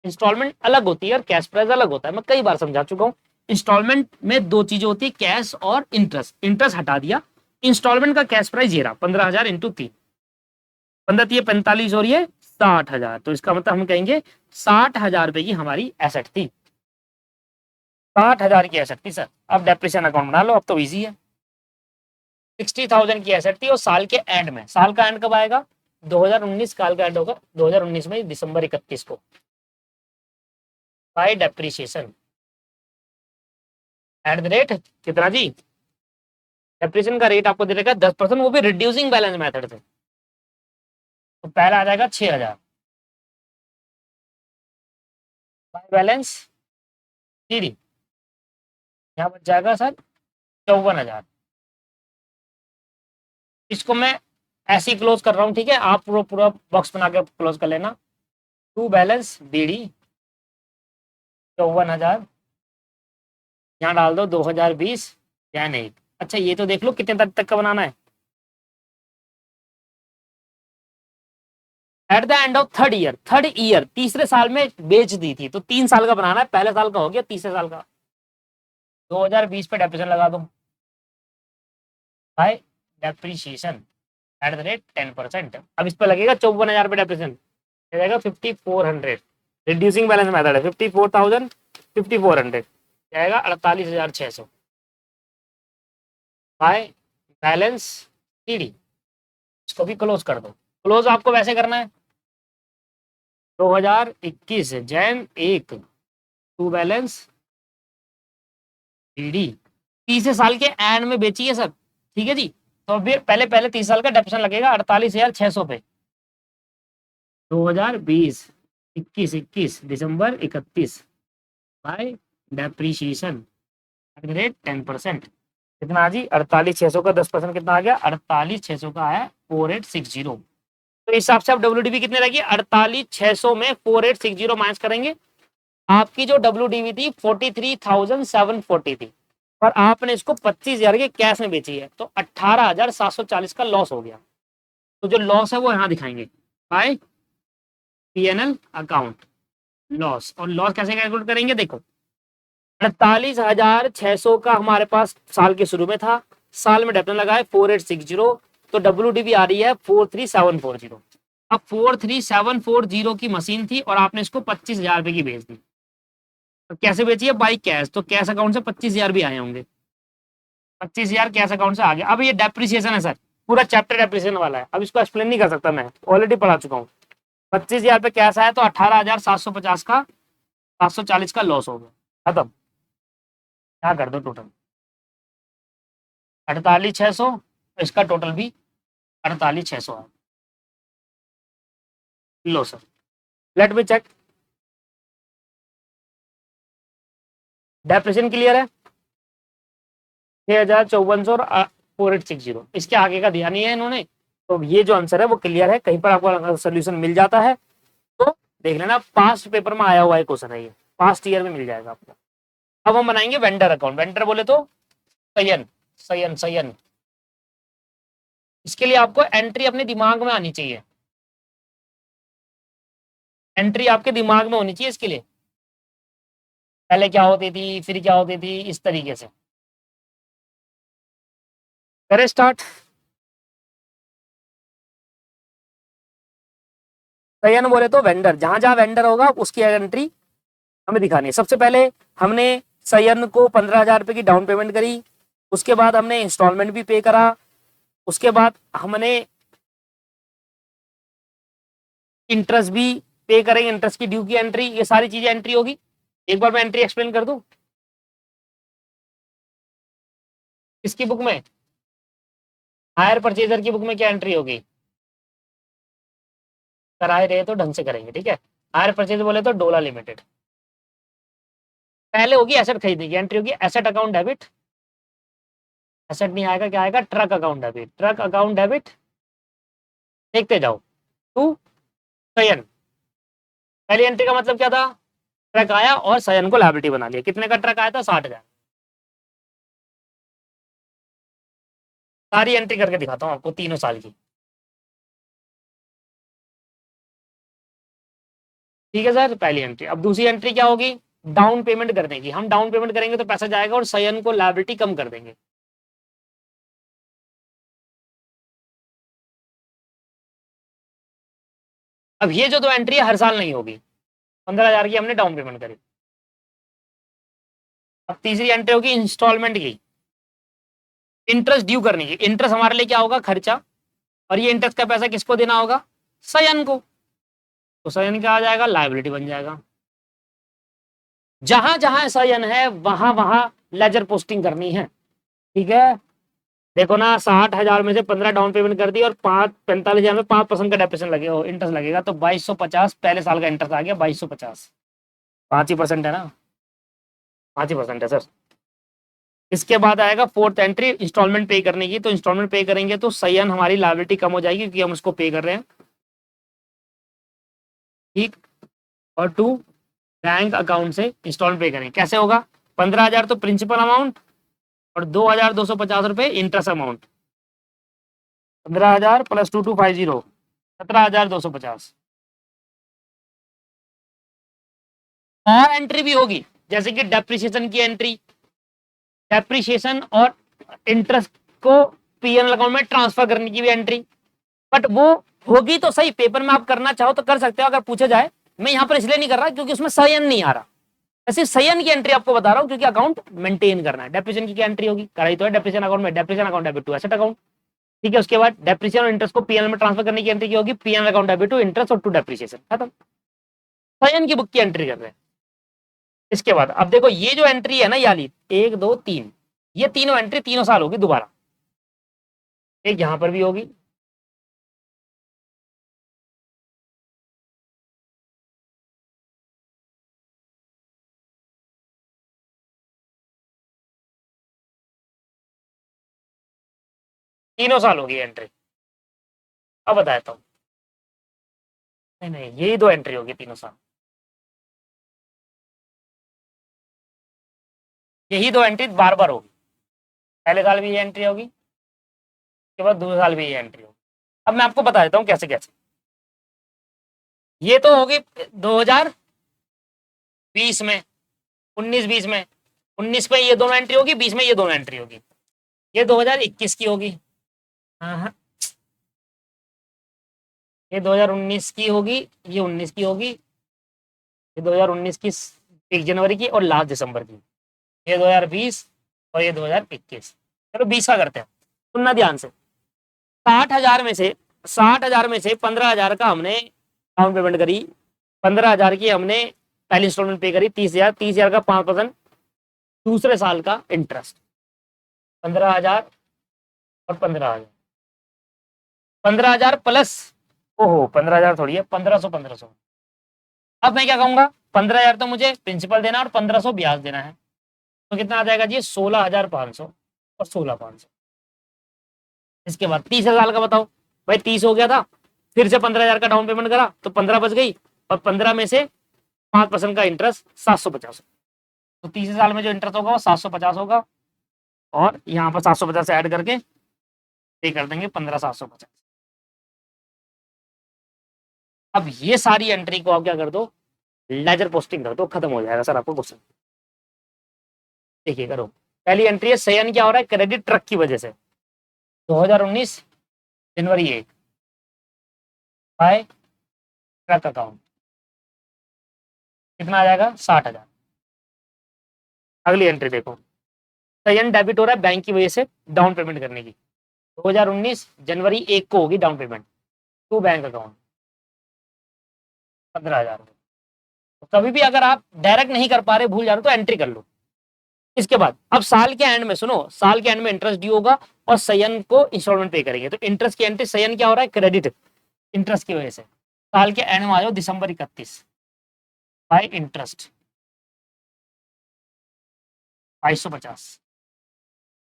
इंस्टॉलमेंट अलग होती है और कैश प्राइस अलग होता है, मैं कई बार समझा चुका हूँ। इंस्टॉलमेंट में दो चीजें होती है, कैश और इंटरेस्ट। इंटरेस्ट हटा दिया, इंस्टॉलमेंट का कैश प्राइस ये रहा 15,000 इंटू 3, 15 45 और ये 60,000, तो इसका मतलब हम कहेंगे 60,000 रुपए की हमारी एसेट थी, 60,000 की एसेट थी सर। अब डेप्रिसिएशन अकाउंट बना लो, अब तो इजी है। 60,000 की एसेट थी और साल के एंड में, साल का एंड कब आएगा? 2019 साल का एंड होगा 2019 में दिसंबर 31 को, bye depreciation at the rate कितना जी? डेप्रिसिएशन का रेट आपको दे देगा 10%, वो भी रिड्यूसिंग बैलेंस मेथड से। तो पहला आ जाएगा 6,000 बाय बैलेंस सीडी, यहाँ बच जाएगा सर 54,000। इसको मैं ऐसे ही क्लोज कर रहा हूँ, ठीक है, आप पूरा पूरा बॉक्स बना के क्लोज कर लेना। टू बैलेंस बीडी 54,000, यहाँ डाल दो 2020 या नहीं। अच्छा ये तो देख लो कितने तारीख तक का बनाना है। Eight the end of third year, third year तीसरे साल में बेच दी थी, तो 3 साल का बनाना है, पहले साल का हो गया, तीसरे साल का 2020 पे डेप्रिसिएशन लगा दो bye depreciation at the rate 10%। अब इस पर लगेगा 54,000 पे डेप्रिसिएशन, जाएगा 5400, रिड्यूसिंग बैलेंस मेथड है, 54,000 5400 जाएगा 48,600 बाय बैलेंस सीडी। इसको भी क्लोज कर दो। क्लोज आपको वैसे करना है 2021 जैन 1 टू बैलेंस सीडी, तीसरे साल के एंड में बेची है सर, ठीक है जी। तो फिर पहले पहले 30 साल का डेप्रिसिएशन लगेगा 48,600 पे, 2020 21 दिसंबर 31 bye depreciation at the rate 10%। कितना जी? 48,600 का 10% कितना आ गया? 48,600 का है 4860। तो इस हिसाब से आप WDV कितने रहेगी? 48,600 में 4860 माइनस करेंगे, आपकी जो WDV थी 43,740 थी, और आपने इसको 25,000 के कैश में बेची है, तो 18,740 का लॉस हो गया। तो जो लॉस है वो यहाँ दिखाएंगे बाय PNL अकाउंट लॉस। और लॉस कैसे कैलकुलेट करेंगे? देखो 48,600 का हमारे पास साल के शुरू में था, साल में डेप्रिसिएशन लगा है 4860, तो WDV आ रही है 43,740। अब 43,740 की मशीन थी और आपने इसको 25,000 रुपए की बेच दी। तो कैसे बेची है? बाई कैश, तो कैश अकाउंट से 25,000 भी आए होंगे, 25,000 कैश अकाउंट से आ गया। अब ये डेप्रिसिएशन है सर, पूरा चैप्टर डेप्रिसिएशन वाला है, अब इसको एक्सप्लेन नहीं कर सकता, मैं ऑलरेडी पढ़ा चुका हूँ। 25,000 पे कैश आया तो 18,750 का 740 का लॉस हो गया, खत्म। क्या कर दो टोटल 48,600, इसका टोटल भी 48,600 है। लो sir, let me check, depreciation clear है 6,5400 और 4860, इसके आगे का दिया नहीं है इन्होंने, तो ये जो आंसर है वो क्लियर है। कहीं पर आपको सोल्यूशन मिल जाता है तो देख लेना, पास्ट पेपर में आया हुआ है क्वेश्चन है ये, पास्ट ईयर में मिल जाएगा आपको। अब हम बनाएंगे वेंडर अकाउंट। वेंडर बोले तो सयन सयन सयन, इसके लिए आपको एंट्री अपने दिमाग में आनी चाहिए, एंट्री आपके दिमाग में होनी चाहिए इसके लिए, पहले क्या होती थी फिर क्या होती थी, इस तरीके से करें स्टार्ट। सयन बोले तो वेंडर, जहां जहां वेंडर होगा उसकी एंट्री हमें दिखानी है। सबसे पहले हमने सयन को 15,000 रुपए की डाउन पेमेंट करी, उसके बाद हमने इंस्टॉलमेंट भी पे करा, उसके बाद हमने इंटरेस्ट भी पे करेंगे, इंटरेस्ट की ड्यू की एंट्री, ये सारी चीजें एंट्री होगी। एक बार मैं एंट्री एक्सप्लेन कर दूं इसकी बुक में, हायर परचेजर की बुक में क्या एंट्री होगी, कराए रहे तो ढंग से करेंगे, ठीक है। हायर परचेज बोले तो डोला लिमिटेड, पहले होगी एसेट खरीदने की एंट्री होगी एसेट अकाउंट डेबिट, एसेट नहीं आएगा, क्या आएगा? Truck account debit, truck account debit, देखते जाओ टू सयन। पहली एंट्री का मतलब क्या था? ट्रक आया और सयन को लायबिलिटी बना लिया। कितने का ट्रक आया था? 60,000। सारी एंट्री करके दिखाता हूँ आपको तीनों साल की, ठीक है सर। पहली एंट्री। अब दूसरी एंट्री क्या होगी? डाउन पेमेंट करने की। हम डाउन पेमेंट करेंगे तो पैसा जाएगा और सयन को लायबिलिटी कम कर देंगे। अब ये जो 2 एंट्री है हर साल नहीं होगी। 15,000 की हमने डाउन पेमेंट करी। अब तीसरी एंट्री होगी इंस्टॉलमेंट की, इंटरेस्ट ड्यू करने की। इंटरेस्ट हमारे लिए क्या होगा, खर्चा, और ये इंटरेस्ट का पैसा किसको देना होगा, सयन को। तो सयन क्या आ जाएगा, लायबिलिटी बन जाएगा। जहां जहां सयन है वहां वहां लेजर पोस्टिंग करनी है। ठीक है, देखो ना, 60,000 में से 15 डाउन पेमेंट कर दी और 45,000 में 5% का डेप्रेशन लगे हो, इंटरेस्ट लगेगा, तो 2250 पहले साल का इंटरेस्ट आ गया 2250। 5% है ना, 5% है सर। इसके बाद आएगा फोर्थ एंट्री इंस्टॉलमेंट पे करने की। तो इंस्टॉलमेंट पे करेंगे तो सयन हमारी लायबिलिटी कम हो जाएगी क्योंकि हम उसको पे कर रहे हैं। ठीक, और 2 बैंक अकाउंट से इंस्टॉलमेंट पे करें। कैसे होगा, 15,000 तो प्रिंसिपल अमाउंट और 2,250 रुपए इंटरेस्ट अमाउंट। 15,000 प्लस 2250, 17,250। और एंट्री भी होगी जैसे कि डेप्रिसिएशन की एंट्री, डेप्रिसिएशन और इंटरेस्ट को पीएनएल अकाउंट में ट्रांसफर करने की भी एंट्री। बट वो होगी तो सही, पेपर में आप करना चाहो तो कर सकते हो अगर पूछा जाए। मैं यहाँ पर इसलिए नहीं कर रहा क्योंकि उसमें सयन नहीं आ रहा, ऐसे सयन की एंट्री आपको बता रहा हूँ क्योंकि अकाउंट मेंटेन करना है। डेप्रिसिएशन की क्या एंट्री होगी, कराई तो है डेप्रिसिएशन अकाउंट में, depreciation account debit to asset account. ठीक है, उसके बाद डेप्रिसिएशन और इंटरेस्ट को पीएनएल में ट्रांसफर करने की एंट्री की होगी, P&L account debit to interest और टू डेप्रिसिएशन, खत्म। सयन की बुक की एंट्री कर रहे हैं। इसके बाद अब देखो ये जो एंट्री है ना, ये वाली 1 2 3, ये तीनों एंट्री तीनों साल होगी दोबारा। एक यहां पर भी होगी, तीनों साल होगी एंट्री। अब बताता हूँ, नहीं नहीं, यही 2 एंट्री होगी तीनों साल, यही 2 एंट्री बार बार होगी। पहले साल भी ये एंट्री होगी, उसके बाद दूसरे साल भी ये एंट्री होगी। अब मैं आपको बता देता हूँ कैसे कैसे। ये तो होगी 2020 में, 19-20 में, 19 में ये दोनों एंट्री होगी, 20 में ये दोनों एंट्री होगी। ये 2021 की होगी, हाँ हाँ, ये 2019 की होगी, ये 19 की होगी, ये 2019 की 1 जनवरी की और लास्ट दिसंबर की। ये 2020 और ये 2021। चलो 20 का करते हैं, सुनना ध्यान से। 60,000 में से 60,000 में से 15,000 का हमने डाउन पेमेंट करी, 15,000 की हमने पहली इंस्टॉलमेंट पे करी, 30,000, 30,000 का 5% दूसरे साल का इंटरेस्ट, 15,000 और 15,000, 15,000 प्लस, ओहो 15,000 थोड़ी है, 1,500 1,500। अब मैं क्या कहूंगा, 15,000 तो मुझे प्रिंसिपल देना और 1,500 ब्याज देना है, तो कितना आ जाएगा जी, 16,500 और 16,500। इसके बाद 30,000 का बताओ, भाई 30 हो गया था, फिर से 15,000 का डाउन पेमेंट करा तो 15 बच गई, और 15 में से 5% का इंटरेस्ट 750। तो 30 साल में जो इंटरेस्ट होगा वो 750 होगा, और यहाँ पर 750 ऐड करके पे कर देंगे 15,750। अब ये सारी एंट्री को आप क्या कर दो, लेजर पोस्टिंग कर दो, खत्म हो जाएगा सर आपको क्वेश्चन। देखिए करो, पहली एंट्री है सयन क्या हो रहा है, क्रेडिट ट्रक की वजह से 2019 जनवरी 1 बाय ट्रक अकाउंट, कितना आ जाएगा 60,000। अगली एंट्री देखो, सयन डेबिट हो रहा है बैंक की वजह से डाउन पेमेंट करने की, 2019 जनवरी 1 को होगी down payment to bank account 15,000। तो कभी भी अगर आप डायरेक्ट नहीं कर पा रहे, भूल जा रहे, तो एंट्री कर लो। इसके बाद अब साल के एंड में सुनो, साल के एंड में इंटरेस्ट ड्यू होगा और सयन को इंस्टॉलमेंट पे करेंगे, तो इंटरेस्ट की एंट्री, सयन क्या हो रहा है, क्रेडिट इंटरेस्ट की वजह से, साल के एंड में आ जाओ दिसंबर 31 बाय इंटरेस्ट 2250,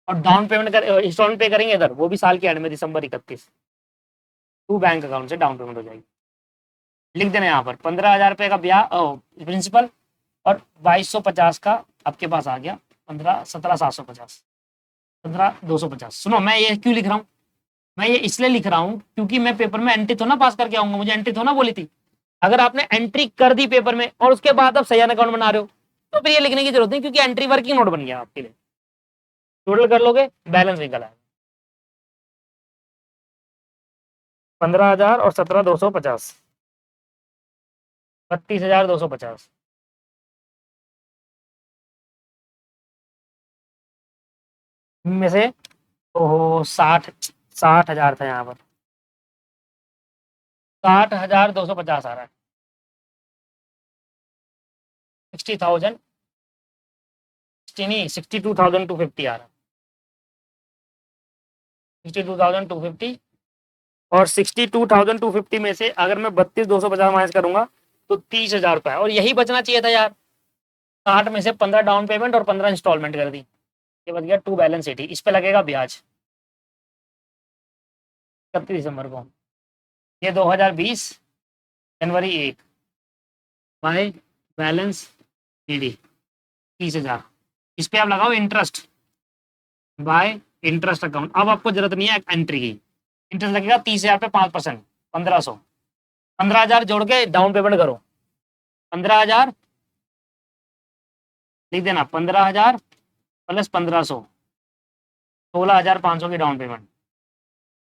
और डाउन पेमेंट कर इंस्टॉलमेंट पे करेंगे इधर, वो भी साल के एंड में दिसंबर 31, टू बैंक अकाउंट से डाउन पेमेंट हो जाएगी। लिख देना यहाँ पर 15,000 रुपये का ब्याज प्रिंसिपल और 2250 का आपके पास आ गया, 17,750, 17,250। सुनो मैं ये क्यों लिख रहा हूँ, मैं ये इसलिए लिख रहा हूँ क्योंकि मैं पेपर में एंट्री तो ना पास करके आऊंगा, मुझे एंट्री तो ना बोली थी। अगर आपने एंट्री कर दी पेपर में और उसके बाद आप सयान अकाउंट बना रहे हो, तो फिर ये लिखने की जरूरत नहीं, क्योंकि एंट्री वर्किंग नोट बन गया आपके लिए। टोटल कर लोगे, बैलेंस निकल आएगा 15,000 और 17,250, 32,250। में से ओहो 60,000 था यहाँ पर, 60,250 आ रहा है। 60,000 नहीं, 62,250 आ रहा है। 62,250 और 62,250 में से अगर मैं 32,250 माइनस करूंगा तो 30,000 रुपया, और यही बचना चाहिए था यार। 60 में से 15 डाउन पेमेंट और 15 इंस्टॉलमेंट कर दी, ये बच गया 2 बैलेंस शीट ही। इस पे लगेगा ब्याज 31 दिसंबर को। ये 2020 जनवरी 1 बाय बैलेंस ईडी 30,000। इस पे आप लगाओ इंटरेस्ट बाय इंटरेस्ट अकाउंट। अब आपको जरूरत नहीं है एंट्री की। इंटरेस्ट लगेगा 30,000 पे 5%, 1,500। 15,000 जोड़ के डाउन पेमेंट करो, 15,000 लिख देना, 15,000 प्लस 1,500, 16,500 की डाउन पेमेंट।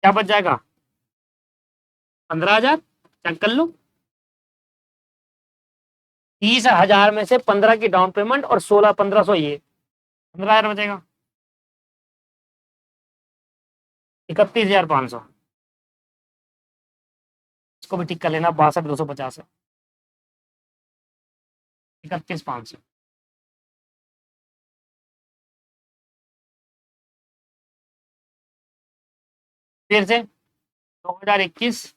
क्या बच जाएगा? 15,000। चेक कर लो, 30,000 में से 15 की डाउन पेमेंट और 1,500 ये 15,000 बचेगा, 31,500। इसको भी ठीक कर लेना, 62,250 है, 31,500। फिर से 2021,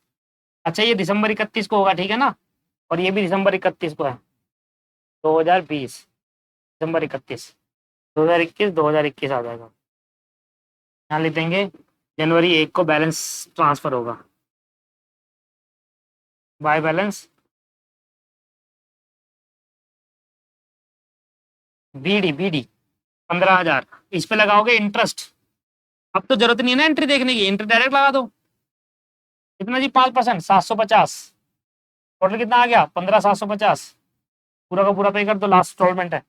अच्छा ये दिसंबर 31 को होगा, ठीक है ना, और ये भी दिसंबर 31 को है। 2020 दिसंबर 31, 2021 2021 आ जाएगा। यहाँ लिख देंगे जनवरी 1 को बैलेंस ट्रांसफर होगा बाय बैलेंस बीडी 15,000। इस पे लगाओगे इंटरेस्ट। अब तो जरूरत नहीं है ना एंट्री देखने की, एंट्री डायरेक्ट लगा दो। कितना जी? 5%, 750। टोटल कितना आ गया? 15,750। पूरा का पूरा पे कर दो, लास्ट इंस्टॉलमेंट है,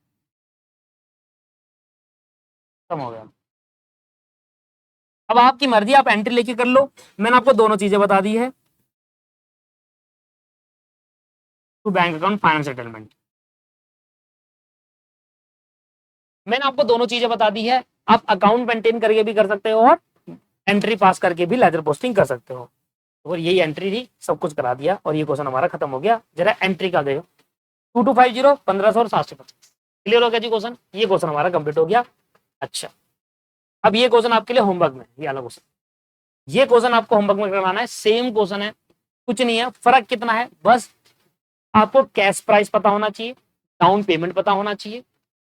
खत्म हो गया। अब आपकी मर्जी, आप एंट्री लेके कर लो। मैंने आपको दोनों चीजें बता दी है, to bank account finance settlement. मैंने आपको दोनों चीजें बता दी है। आप अकाउंट मेंटेन करके भी कर सकते हो और एंट्री पास करके भी लेजर पोस्टिंग कर सकते हो। और यही एंट्री थी, सब कुछ करा दिया और ये क्वेश्चन हमारा खत्म हो गया। जरा एंट्री का देखो, 2250, 1,500 और 750। क्लियर हो गया जी क्वेश्चन? ये क्वेश्चन हमारा कंप्लीट हो गया। अच्छा, अब ये क्वेश्चन आपके लिए होमवर्क में, ये वाला क्वेश्चन, ये क्वेश्चन आपको होमवर्क में करवाना है। सेम क्वेश्चन है, कुछ नहीं है, फर्क कितना है, बस आपको कैश प्राइस पता होना चाहिए, डाउन पेमेंट पता होना चाहिए,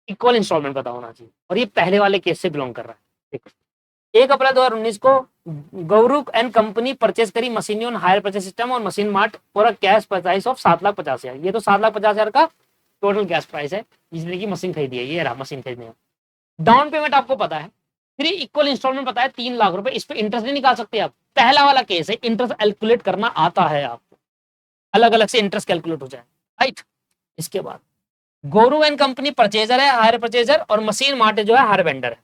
इक्वल इंस्टॉलमेंट पता होना चाहिए। और ये पहले वाले केस से बिलोंग कर रहा है। देखो, 1 अप्रैल 2019 को गौरू एंड कंपनी परचेज करी machine on hire purchase system और machine mart for a cash price of 7,50,000। ये तो 7,50,000 का टोटल कैश प्राइस है जिसने की मशीन खरीदी है। ये रहा मशीन खरीदने का। डाउन पेमेंट आपको पता है, फिर इक्वल इंस्टॉलमेंट पता है 3 लाख रुपए। इस पे इंटरेस्ट नहीं निकाल सकते आप। पहला वाला केस है, इंटरेस्ट कैलकुलेट करना आता है आपको, अलग अलग से इंटरेस्ट कैलकुलेट हो जाए, राइट। इसके बाद गोरू एंड कंपनी परचेजर है, हायर परचेजर, और मशीन मार्ट जो है हायर वेंडर है।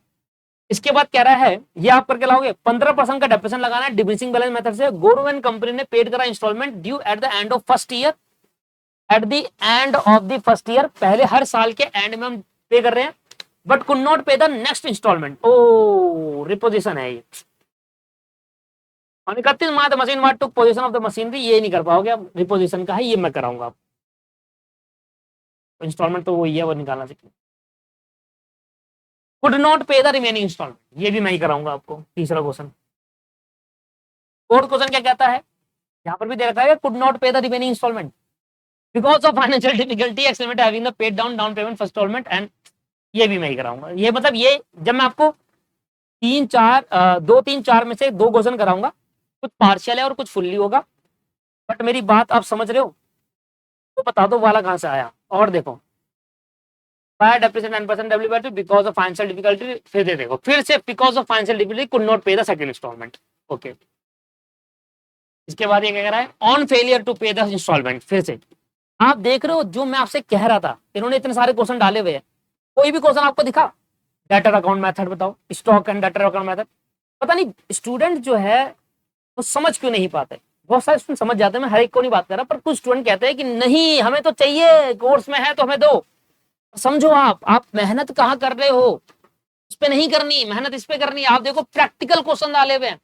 इसके बाद कह रहा है, ये आप करके लाओगे, 15% का डेप्रिसिएशन लगाना है डिमिनिशिंग बैलेंस मेथड से। गोरू एंड कंपनी ने पेड करा instalment due at the end of first year, at the end of the first year, पहले हर साल के एंड में हम पे कर रहे हैं, but could not pay the next instalment. Oh repossession है ये। 31 मार्च machine mart took position of the machinery, ये नहीं कर पाओगे अब, रिपोजिशन का है, ये मैं कराऊंगा। इंस्टॉलमेंट तो वही है, वो निकालना चाहिए। Could not pay the remaining instalment, ये भी मैं ही कराऊंगा आपको। तीसरा क्वेश्चन, फोर्थ क्वेश्चन क्या कहता है, यहां पर भी दे रखा है could not pay the remaining instalment because of financial difficulty experiment having the paid down payment first instalment and, ये भी मैं ही कराऊंगा। ये मतलब ये जब मैं आपको 2 3 4 में से 2 क्वेश्चन कराऊंगा, कुछ पार्शियल है और कुछ फुल्ली होगा, बट मेरी बात आप समझ रहे हो तो बता दो वाला कहां से आया। और देखो, बिकॉज ऑफ फाइनेंशियल डिफिकल्टी, फिर से देखो, फिर से because of financial difficulty could not pay the second instalment. Okay, इसके बाद ये क्या कह रहा है, ऑन फेलियर टू पे द इंस्टॉलमेंट, फिर से आप देख रहे हो जो मैं आपसे कह रहा था, इन्होंने इतने सारे क्वेश्चन डाले हुए हैं, कोई भी क्वेश्चन आपको दिखा? डेटर अकाउंट मेथड बताओ, stock and debtor account method. पता नहीं स्टूडेंट जो है वो समझ क्यों नहीं पाते। बहुत सारे स्टूडेंट समझ जाते हैं, मैं हर एक को नहीं बात कर रहा, पर कुछ स्टूडेंट कहते हैं कि नहीं हमें तो चाहिए, कोर्स में है तो हमें दो। समझो आप मेहनत कहाँ कर रहे हो, उस पे नहीं करनी मेहनत, इस पे करनी। आप देखो प्रैक्टिकल क्वेश्चन डाले हुए हैं,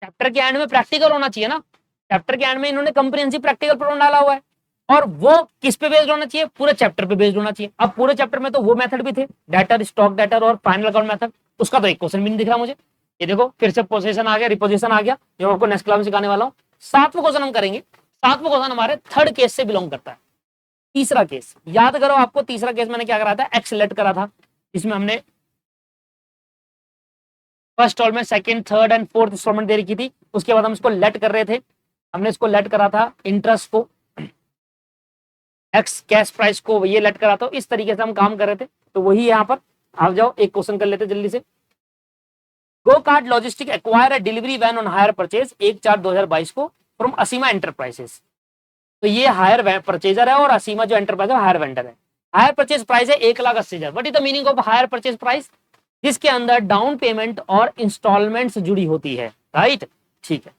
चैप्टर के एंड में प्रैक्टिकल होना चाहिए ना। चैप्टर के एंड में इन्होंने कंप्रिहेंसिव प्रैक्टिकल प्रॉब्लम डाला हुआ है, और वो किस पे बेस्ड होना चाहिए? पूरे चैप्टर पे बेस्ड होना चाहिए। अब पूरे चैप्टर में तो वो मेथड भी थे, डेटर, स्टॉक डेटर और फाइनल अकाउंट मेथड, उसका तो एक क्वेश्चन भी नहीं दिख रहा मुझे। ये देखो फिर से पोजीशन आ गया, रिपोजिशन आ गया, जो आपको नेक्स्ट क्लास में सिखाने वाला हूँ। सातवां क्वेश्चन हम करेंगे, सातवां क्वेश्चन हमारे थर्ड केस से बिलोंग करता है। तीसरा केस याद करो, आपको तीसरा केस मैंने क्या करा था? एक्स लेट करा था, इसमें हमने first instalment, second, third and fourth instalment दे रखी थी। उसके बाद हम इसको लेट कर रहे थे, हमने इसको लेट करा था इंटरेस्ट को, एक्स कैश प्राइस को ये लेट करा था। इस तरीके से हम काम कर रहे थे, तो वही यहाँ पर आ जाओ, एक क्वेश्चन कर लेते जल्दी से। Go Card Logistic acquire a delivery van on hire purchase 1/4/2022 को फ्रॉम असीमा एंटरप्राइजेस। तो ये हायर परचेजर है और असीमा जो एंटरप्राइज है हायर वेंडर है। हायर परचेज प्राइस है 1,80,000। What is the meaning of hire purchase price? जिसके अंदर डाउन पेमेंट और इंस्टॉलमेंट्स जुड़ी होती है, राइट? ठीक है।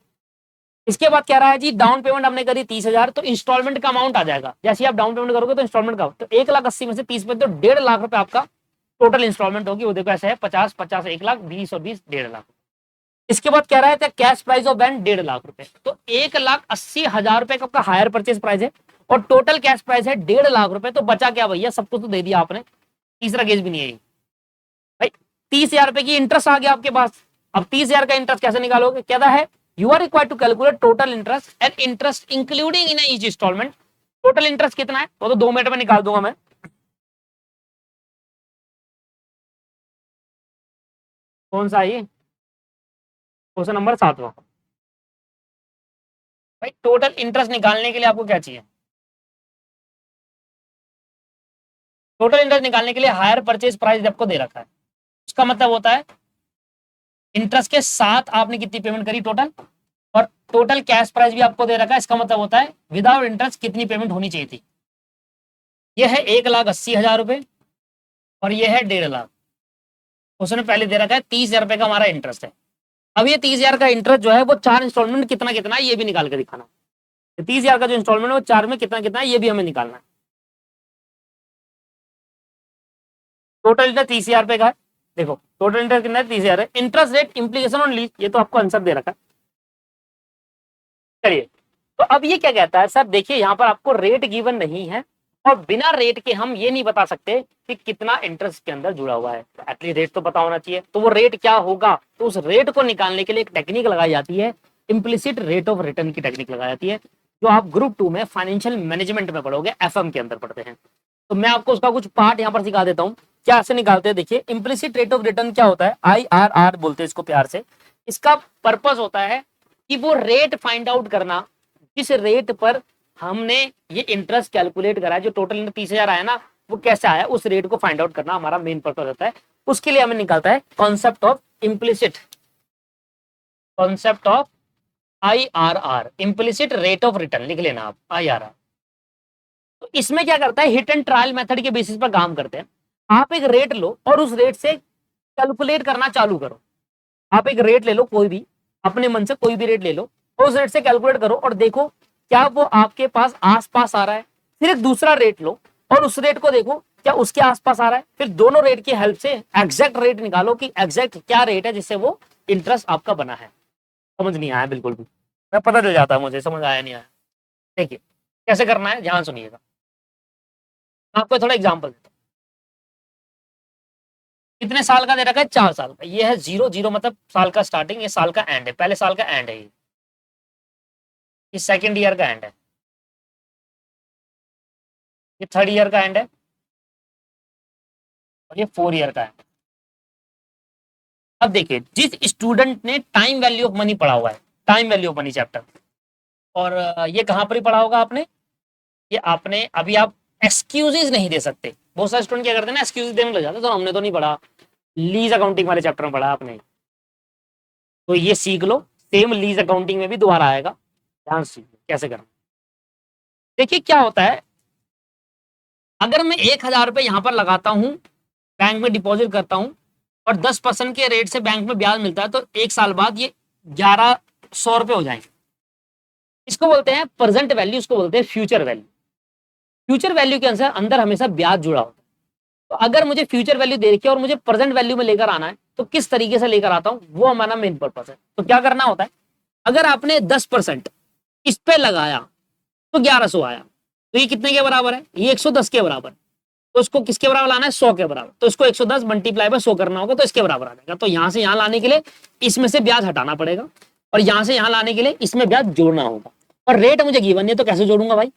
इसके बाद क्या रहा है जी, डाउन पेमेंट हमने करी 30,000, तो इंस्टॉलमेंट का अमाउंट आ जाएगा। जैसे आप डाउन पेमेंट करोगे तो इंस्टॉलमेंट का, तो 1,80,000 में से 30 में तो 1.5 लाख रुपए आपका टोटल इंस्टॉलमेंट होगी। वो देखो ऐसे है, 50, 1 लाख, 20 और 20, 1.5 लाख। इसके बाद क्या रहा है, cash price of bank 1.5 lakh रुपए, तो 1,80,000 रुपए का आपका हायर परचेज प्राइस है, और टोटल कैश प्राइस है 1.5 लाख रुपए। तो बचा क्या भैया? सब कुछ तो दे दिया आपने, तीसरा केस भी नहीं है भाई। 30,000 रुपए की इंटरेस्ट आ गया आपके पास। अब 30,000 का इंटरेस्ट कैसे निकालोगे? कहता है you are required to calculate total interest and interest including in each instalment. Total interest कितना है वो तो 2 मिनट में निकाल दूंगा मैं। कौन सा है ये? क्वेश्चन नंबर 7वां। भाई टोटल इंटरेस्ट निकालने के लिए आपको क्या चाहिए? टोटल इंटरेस्ट निकालने के लिए हायर परचेज प्राइस आपको दे रखा है, उसका मतलब होता है इंटरेस्ट के साथ आपने कितनी पेमेंट करी टोटल, और टोटल कैश प्राइस भी आपको दे रखा है। इसका मतलब होता है विदाउट इंटरेस्ट कितनी पेमेंट होनी चाहिए थी। यह है 1,80,000 रुपए और यह है 1.5 लाख। उसने पहले दे रखा है 30,000 रुपए का हमारा इंटरेस्ट है। अब ये 30,000 का इंटरेस्ट जो है वो 4 इंस्टॉलमेंट कितना कितना है ये भी निकाल के दिखाना। 30,000 का जो इंस्टॉलमेंट है वो 4 में कितना कितना है ये भी हमें निकालना है। टोटल इंटरेस्ट 30,000 रुपए का है। देखो टोटल इंटरेस्ट कितना है? 30,000 है। Interest rate implication on lease, ये तो आपको आंसर दे रखा है। चलिए, तो अब ये क्या कहता है सर? देखिए यहाँ पर आपको रेट गिवन नहीं है, और बिना रेट के हम ये नहीं बता सकते कि कितना इंटरेस्ट के अंदर जुड़ा हुआ है। एटलीस्ट रेट तो पता होना चाहिए। तो वो रेट क्या होगा? तो उस रेट को निकालने के लिए एक टेक्निक लगाई जाती है, इम्प्लिसिट रेट ऑफ रिटर्न की टेक्निक लगाई जाती है, जो आप ग्रुप 2 में फाइनेंशियल मैनेजमेंट में पढ़ोगे, एफएम के अंदर पढ़ते हैं। तो मैं आपको उसका कुछ पार्ट यहाँ पर सिखा देता हूँ, क्या से निकालते हैं। देखिए इम्प्लिसिट रेट ऑफ रिटर्न क्या होता है? IRR बोलते हैं इसको प्यार से। इसका पर्पस होता है कि वो रेट फाइंड आउट करना जिस रेट पर हमने ये इंटरेस्ट कैलकुलेट करा है, जो टोटल 30,000 आया ना, वो कैसे आया, उस रेट को फाइंड आउट करना हमारा मेन पर्पस होता है। उसके लिए हमें निकालता है concept of implicit, concept of IRR, implicit rate of return लिख लेना आप, IRR। तो इसमें क्या करता है, हिट एंड ट्रायल मेथड के बेसिस पर काम करते हैं। आप एक रेट लो और उस रेट से कैलकुलेट करना चालू करो। आप एक रेट ले लो, कोई भी अपने मन से कोई भी रेट ले लो, और उस रेट से कैलकुलेट करो और देखो क्या वो आपके पास आसपास आ रहा है। फिर एक दूसरा रेट लो और उस रेट को देखो क्या उसके आसपास आ रहा है। फिर दोनों रेट की हेल्प से एग्जैक्ट रेट निकालो कि एग्जैक्ट क्या रेट है जिससे वो इंटरेस्ट आपका बना है। समझ नहीं आया बिल्कुल भी? मैं पता चल जाता है मुझे, समझ आया नहीं आया। देखिए कैसे करना है, ध्यान सुनिएगा। मैं आपको थोड़ा एग्जाम्पल देता हूँ। कितने साल का दे रखा है? 4 साल का। ये है 0 0 मतलब साल का स्टार्टिंग, ये साल का एंड है, पहले साल का एंड है, ये सेकेंड ईयर का एंड है, ये थर्ड ईयर का एंड है, और ये 4 ईयर का एंड है। अब देखिए जिस स्टूडेंट ने टाइम वैल्यू ऑफ मनी पढ़ा हुआ है, time value of money chapter, और ये कहां पर ही पढ़ा होगा आपने? ये आपने अभी, आप एक्सक्यूजेज नहीं दे सकते। बहुत सारे स्टूडेंट क्या करते हैं ना, एक्सक्यूज देने लग जाते हैं, तो हमने तो नहीं पढ़ा। लीज अकाउंटिंग वाले चैप्टर में पढ़ा आपने, तो ये सीख लो। सेम लीज अकाउंटिंग में भी दोबारा आएगा, ध्यान से कैसे करना। देखिए क्या होता है, अगर मैं 1,000 रुपये यहाँ पर लगाता हूँ, बैंक में डिपॉजिट करता हूँ और 10% के रेट से बैंक में ब्याज मिलता है, तो 1 साल बाद ये 1,100 रुपये हो जाएंगे। इसको बोलते हैं प्रेजेंट वैल्यू, इसको बोलते हैं फ्यूचर वैल्यू। फ्यूचर वैल्यू के अंदर अंदर हमेशा ब्याज जुड़ा होता है। तो अगर मुझे फ्यूचर वैल्यू दे रखी है और मुझे प्रेजेंट वैल्यू में लेकर आना है, तो किस तरीके से लेकर आता हूँ, वो हमारा मेन पर्पस है। तो क्या करना होता है, अगर आपने 10% इस पे लगाया तो 1,100 आया, तो ये कितने के बराबर है, ये 110 के बराबर। तो इसको किसके बराबर लाना है, 100 के बराबर। तो इसको 110 मल्टीप्लाई बाय 100 करना होगा, तो इसके बराबर आ जाएगा। तो यहां से यहां लाने के लिए इसमें से ब्याज हटाना पड़ेगा, और यहां से यहां लाने के लिए इसमें ब्याज जोड़ना होगा। और रेट मुझे गिवन है, तो कैसे जोड़ूंगा भाई,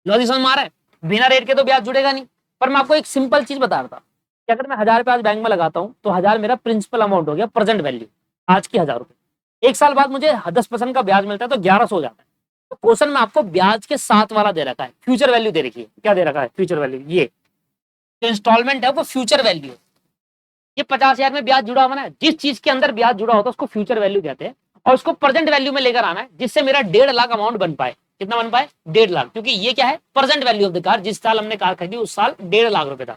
लॉजिक समझ में आ रहा है। बिना रेट के तो ब्याज जुड़ेगा नहीं। पर मैं आपको एक सिंपल चीज बता रहा था कि अगर मैं 1,000 रुपये आज बैंक में लगाता हूँ, तो 1,000 मेरा प्रिंसिपल अमाउंट हो गया, प्रेजेंट वैल्यू आज की 1,000 रुपये। 1 साल बाद मुझे 10% का ब्याज मिलता है, तो 1,100 हो जाता है। तो क्वेश्चन में आपको ब्याज के साथ वाला दे रखा है, फ्यूचर वैल्यू दे रखी है। क्या दे रखा है, फ्यूचर वैल्यू। ये जो इंस्टॉलमेंट है वो फ्यूचर वैल्यू है। ये 50,000 में ब्याज जुड़ा हुआ है, जिस चीज के अंदर ब्याज जुड़ा होता है उसको फ्यूचर वैल्यू कहते हैं। और उसको प्रेजेंट वैल्यू में लेकर आना है, जिससे मेरा 1,50,000 अमाउंट बन पाए। कितना बन पाए, 1,50,000, क्योंकि ये क्या है, present value of the car. जिस साल हमने कार खरीदी उस साल 1,50,000 रुपए था।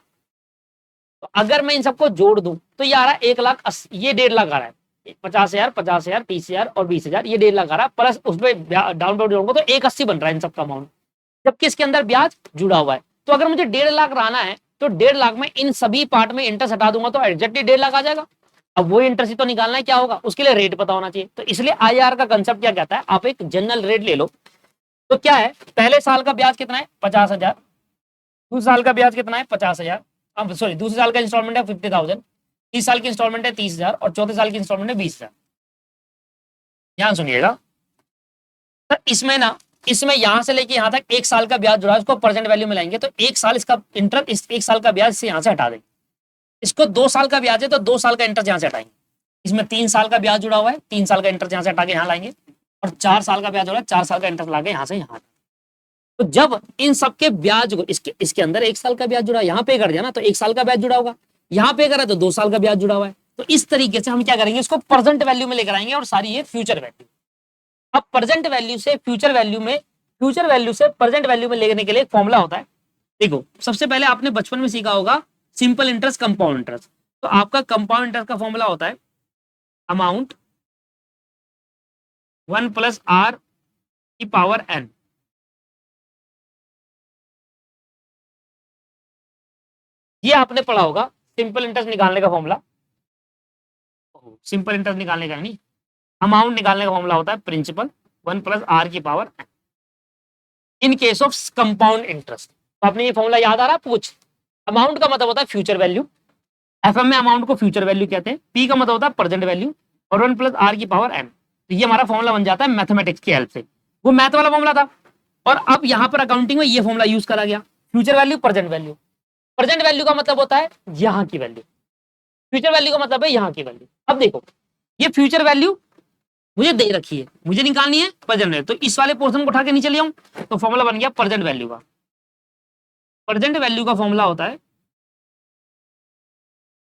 तो अगर मैं इन सबको जोड़ दूं तो ये आ रहा है 1,80,000, ये 1,50,000 आ रहा है। 50,000, 50,000, 30,000 और 20,000, ये 1,50,000 आ रहा है। प्लस उसमें डाउन पेमेंट जोड़ूंगा तो 1,80,000 बन रहा है इन सबका अमाउंट, जबकि इसके अंदर ब्याज जुड़ा हुआ है। तो अगर मुझे 1,50,000 रहना है, तो 1,50,000 में इन सभी पार्ट में इंटरेस्ट हटा दूंगा, तो एग्जैक्टली 1,50,000 आ जाएगा। अब वो इंटरेस्ट ही तो निकालना है, क्या होगा, उसके लिए रेट पता होना चाहिए। तो इसलिए आईआर का कंसेप्ट क्या कहता है, आप एक जनरल रेट ले लो। तो क्या है, पहले साल का ब्याज कितना है, 50,000। दूसरे साल का ब्याज कितना है, 50,000। अब सॉरी, दूसरे साल का इंस्टॉलमेंट है 50,000। 30 साल की इंस्टॉलमेंट है 30,000 और चौथे साल की इंस्टॉलमेंट है 20,000। ध्यान सुनिएगा, तो इसमें ना, इसमें यहां से लेके यहां तक 1 साल का ब्याज जुड़ा है, उसको प्रेजेंट वैल्यू में लाएंगे तो 1 साल इसका इंटरेस्ट, 1 साल का ब्याज से यहां से हटा देंगे। इसको 2 साल का ब्याज है तो 2 साल का इंटरेस्ट यहां से हटाएंगे। इसमें 3 साल का ब्याज जुड़ा हुआ है, 3 साल का इंटरेस्ट यहां से हटा के यहां लाएंगे। और 4 साल का ब्याज जुड़ा है, 4 साल का इंटरेस्ट लाके यहां से यहां। तो जब इन सबके ब्याज को इसके अंदर 1 साल का ब्याज जुड़ा, यहाँ पे कर दिया ना तो 1 साल का ब्याज जुड़ा होगा, यहाँ पे करा तो 2 साल का ब्याज जुड़ा हुआ है। तो इस तरीके से हम क्या करेंगे, इसको प्रेजेंट वैल्यू में लेकर आएंगे और सारी ये फ्यूचर वैल्यू। अब प्रेजेंट वैल्यू से फ्यूचर वैल्यू में, फ्यूचर वैल्यू से प्रेजेंट वैल्यू में लेने के लिए एक फॉर्मूला होता है। देखो, सबसे पहले आपने बचपन में सीखा होगा सिंपल इंटरेस्ट, कंपाउंड इंटरेस्ट। तो आपका कंपाउंड इंटरेस्ट का फॉर्मूला होता है अमाउंट 1 + r⁴n। ये आपने पढ़ा होगा, सिंपल इंटरेस्ट निकालने का फॉर्मूला। सिंपल इंटरेस्ट निकालने का नहीं, अमाउंट निकालने का फॉर्मूला होता है principal 1 + r⁴n in case of compound interest. तो आपने ये फॉर्मूला याद आ रहा है, पूछ। अमाउंट का मतलब होता है फ्यूचर वैल्यू, एफएम में अमाउंट को फ्यूचर वैल्यू कहते हैं। पी का मतलब होता है प्रेजेंट वैल्यू, और 1 + r⁴n। तो ये हमारा फॉर्मूला बन जाता है मैथमेटिक्स की हेल्प से। वो मैथ वाला फॉर्मूला था, और अब यहाँ पर अकाउंटिंग में ये फॉर्मूला यूज करा गया, future value, present value. Present value का मतलब होता है यहाँ की वैल्यू, फ्यूचर वैल्यू का मतलब है यहाँ की वैल्यू। अब देखो, ये फ्यूचर वैल्यू मुझे दे रखी है, मुझे निकालनी है प्रेजेंट वैल्यू। तो इस वाले पोर्शन को उठा के नीचे ले आऊं, तो फॉर्मूला बन गया प्रेजेंट वैल्यू का। प्रेजेंट वैल्यू का फॉर्मूला होता है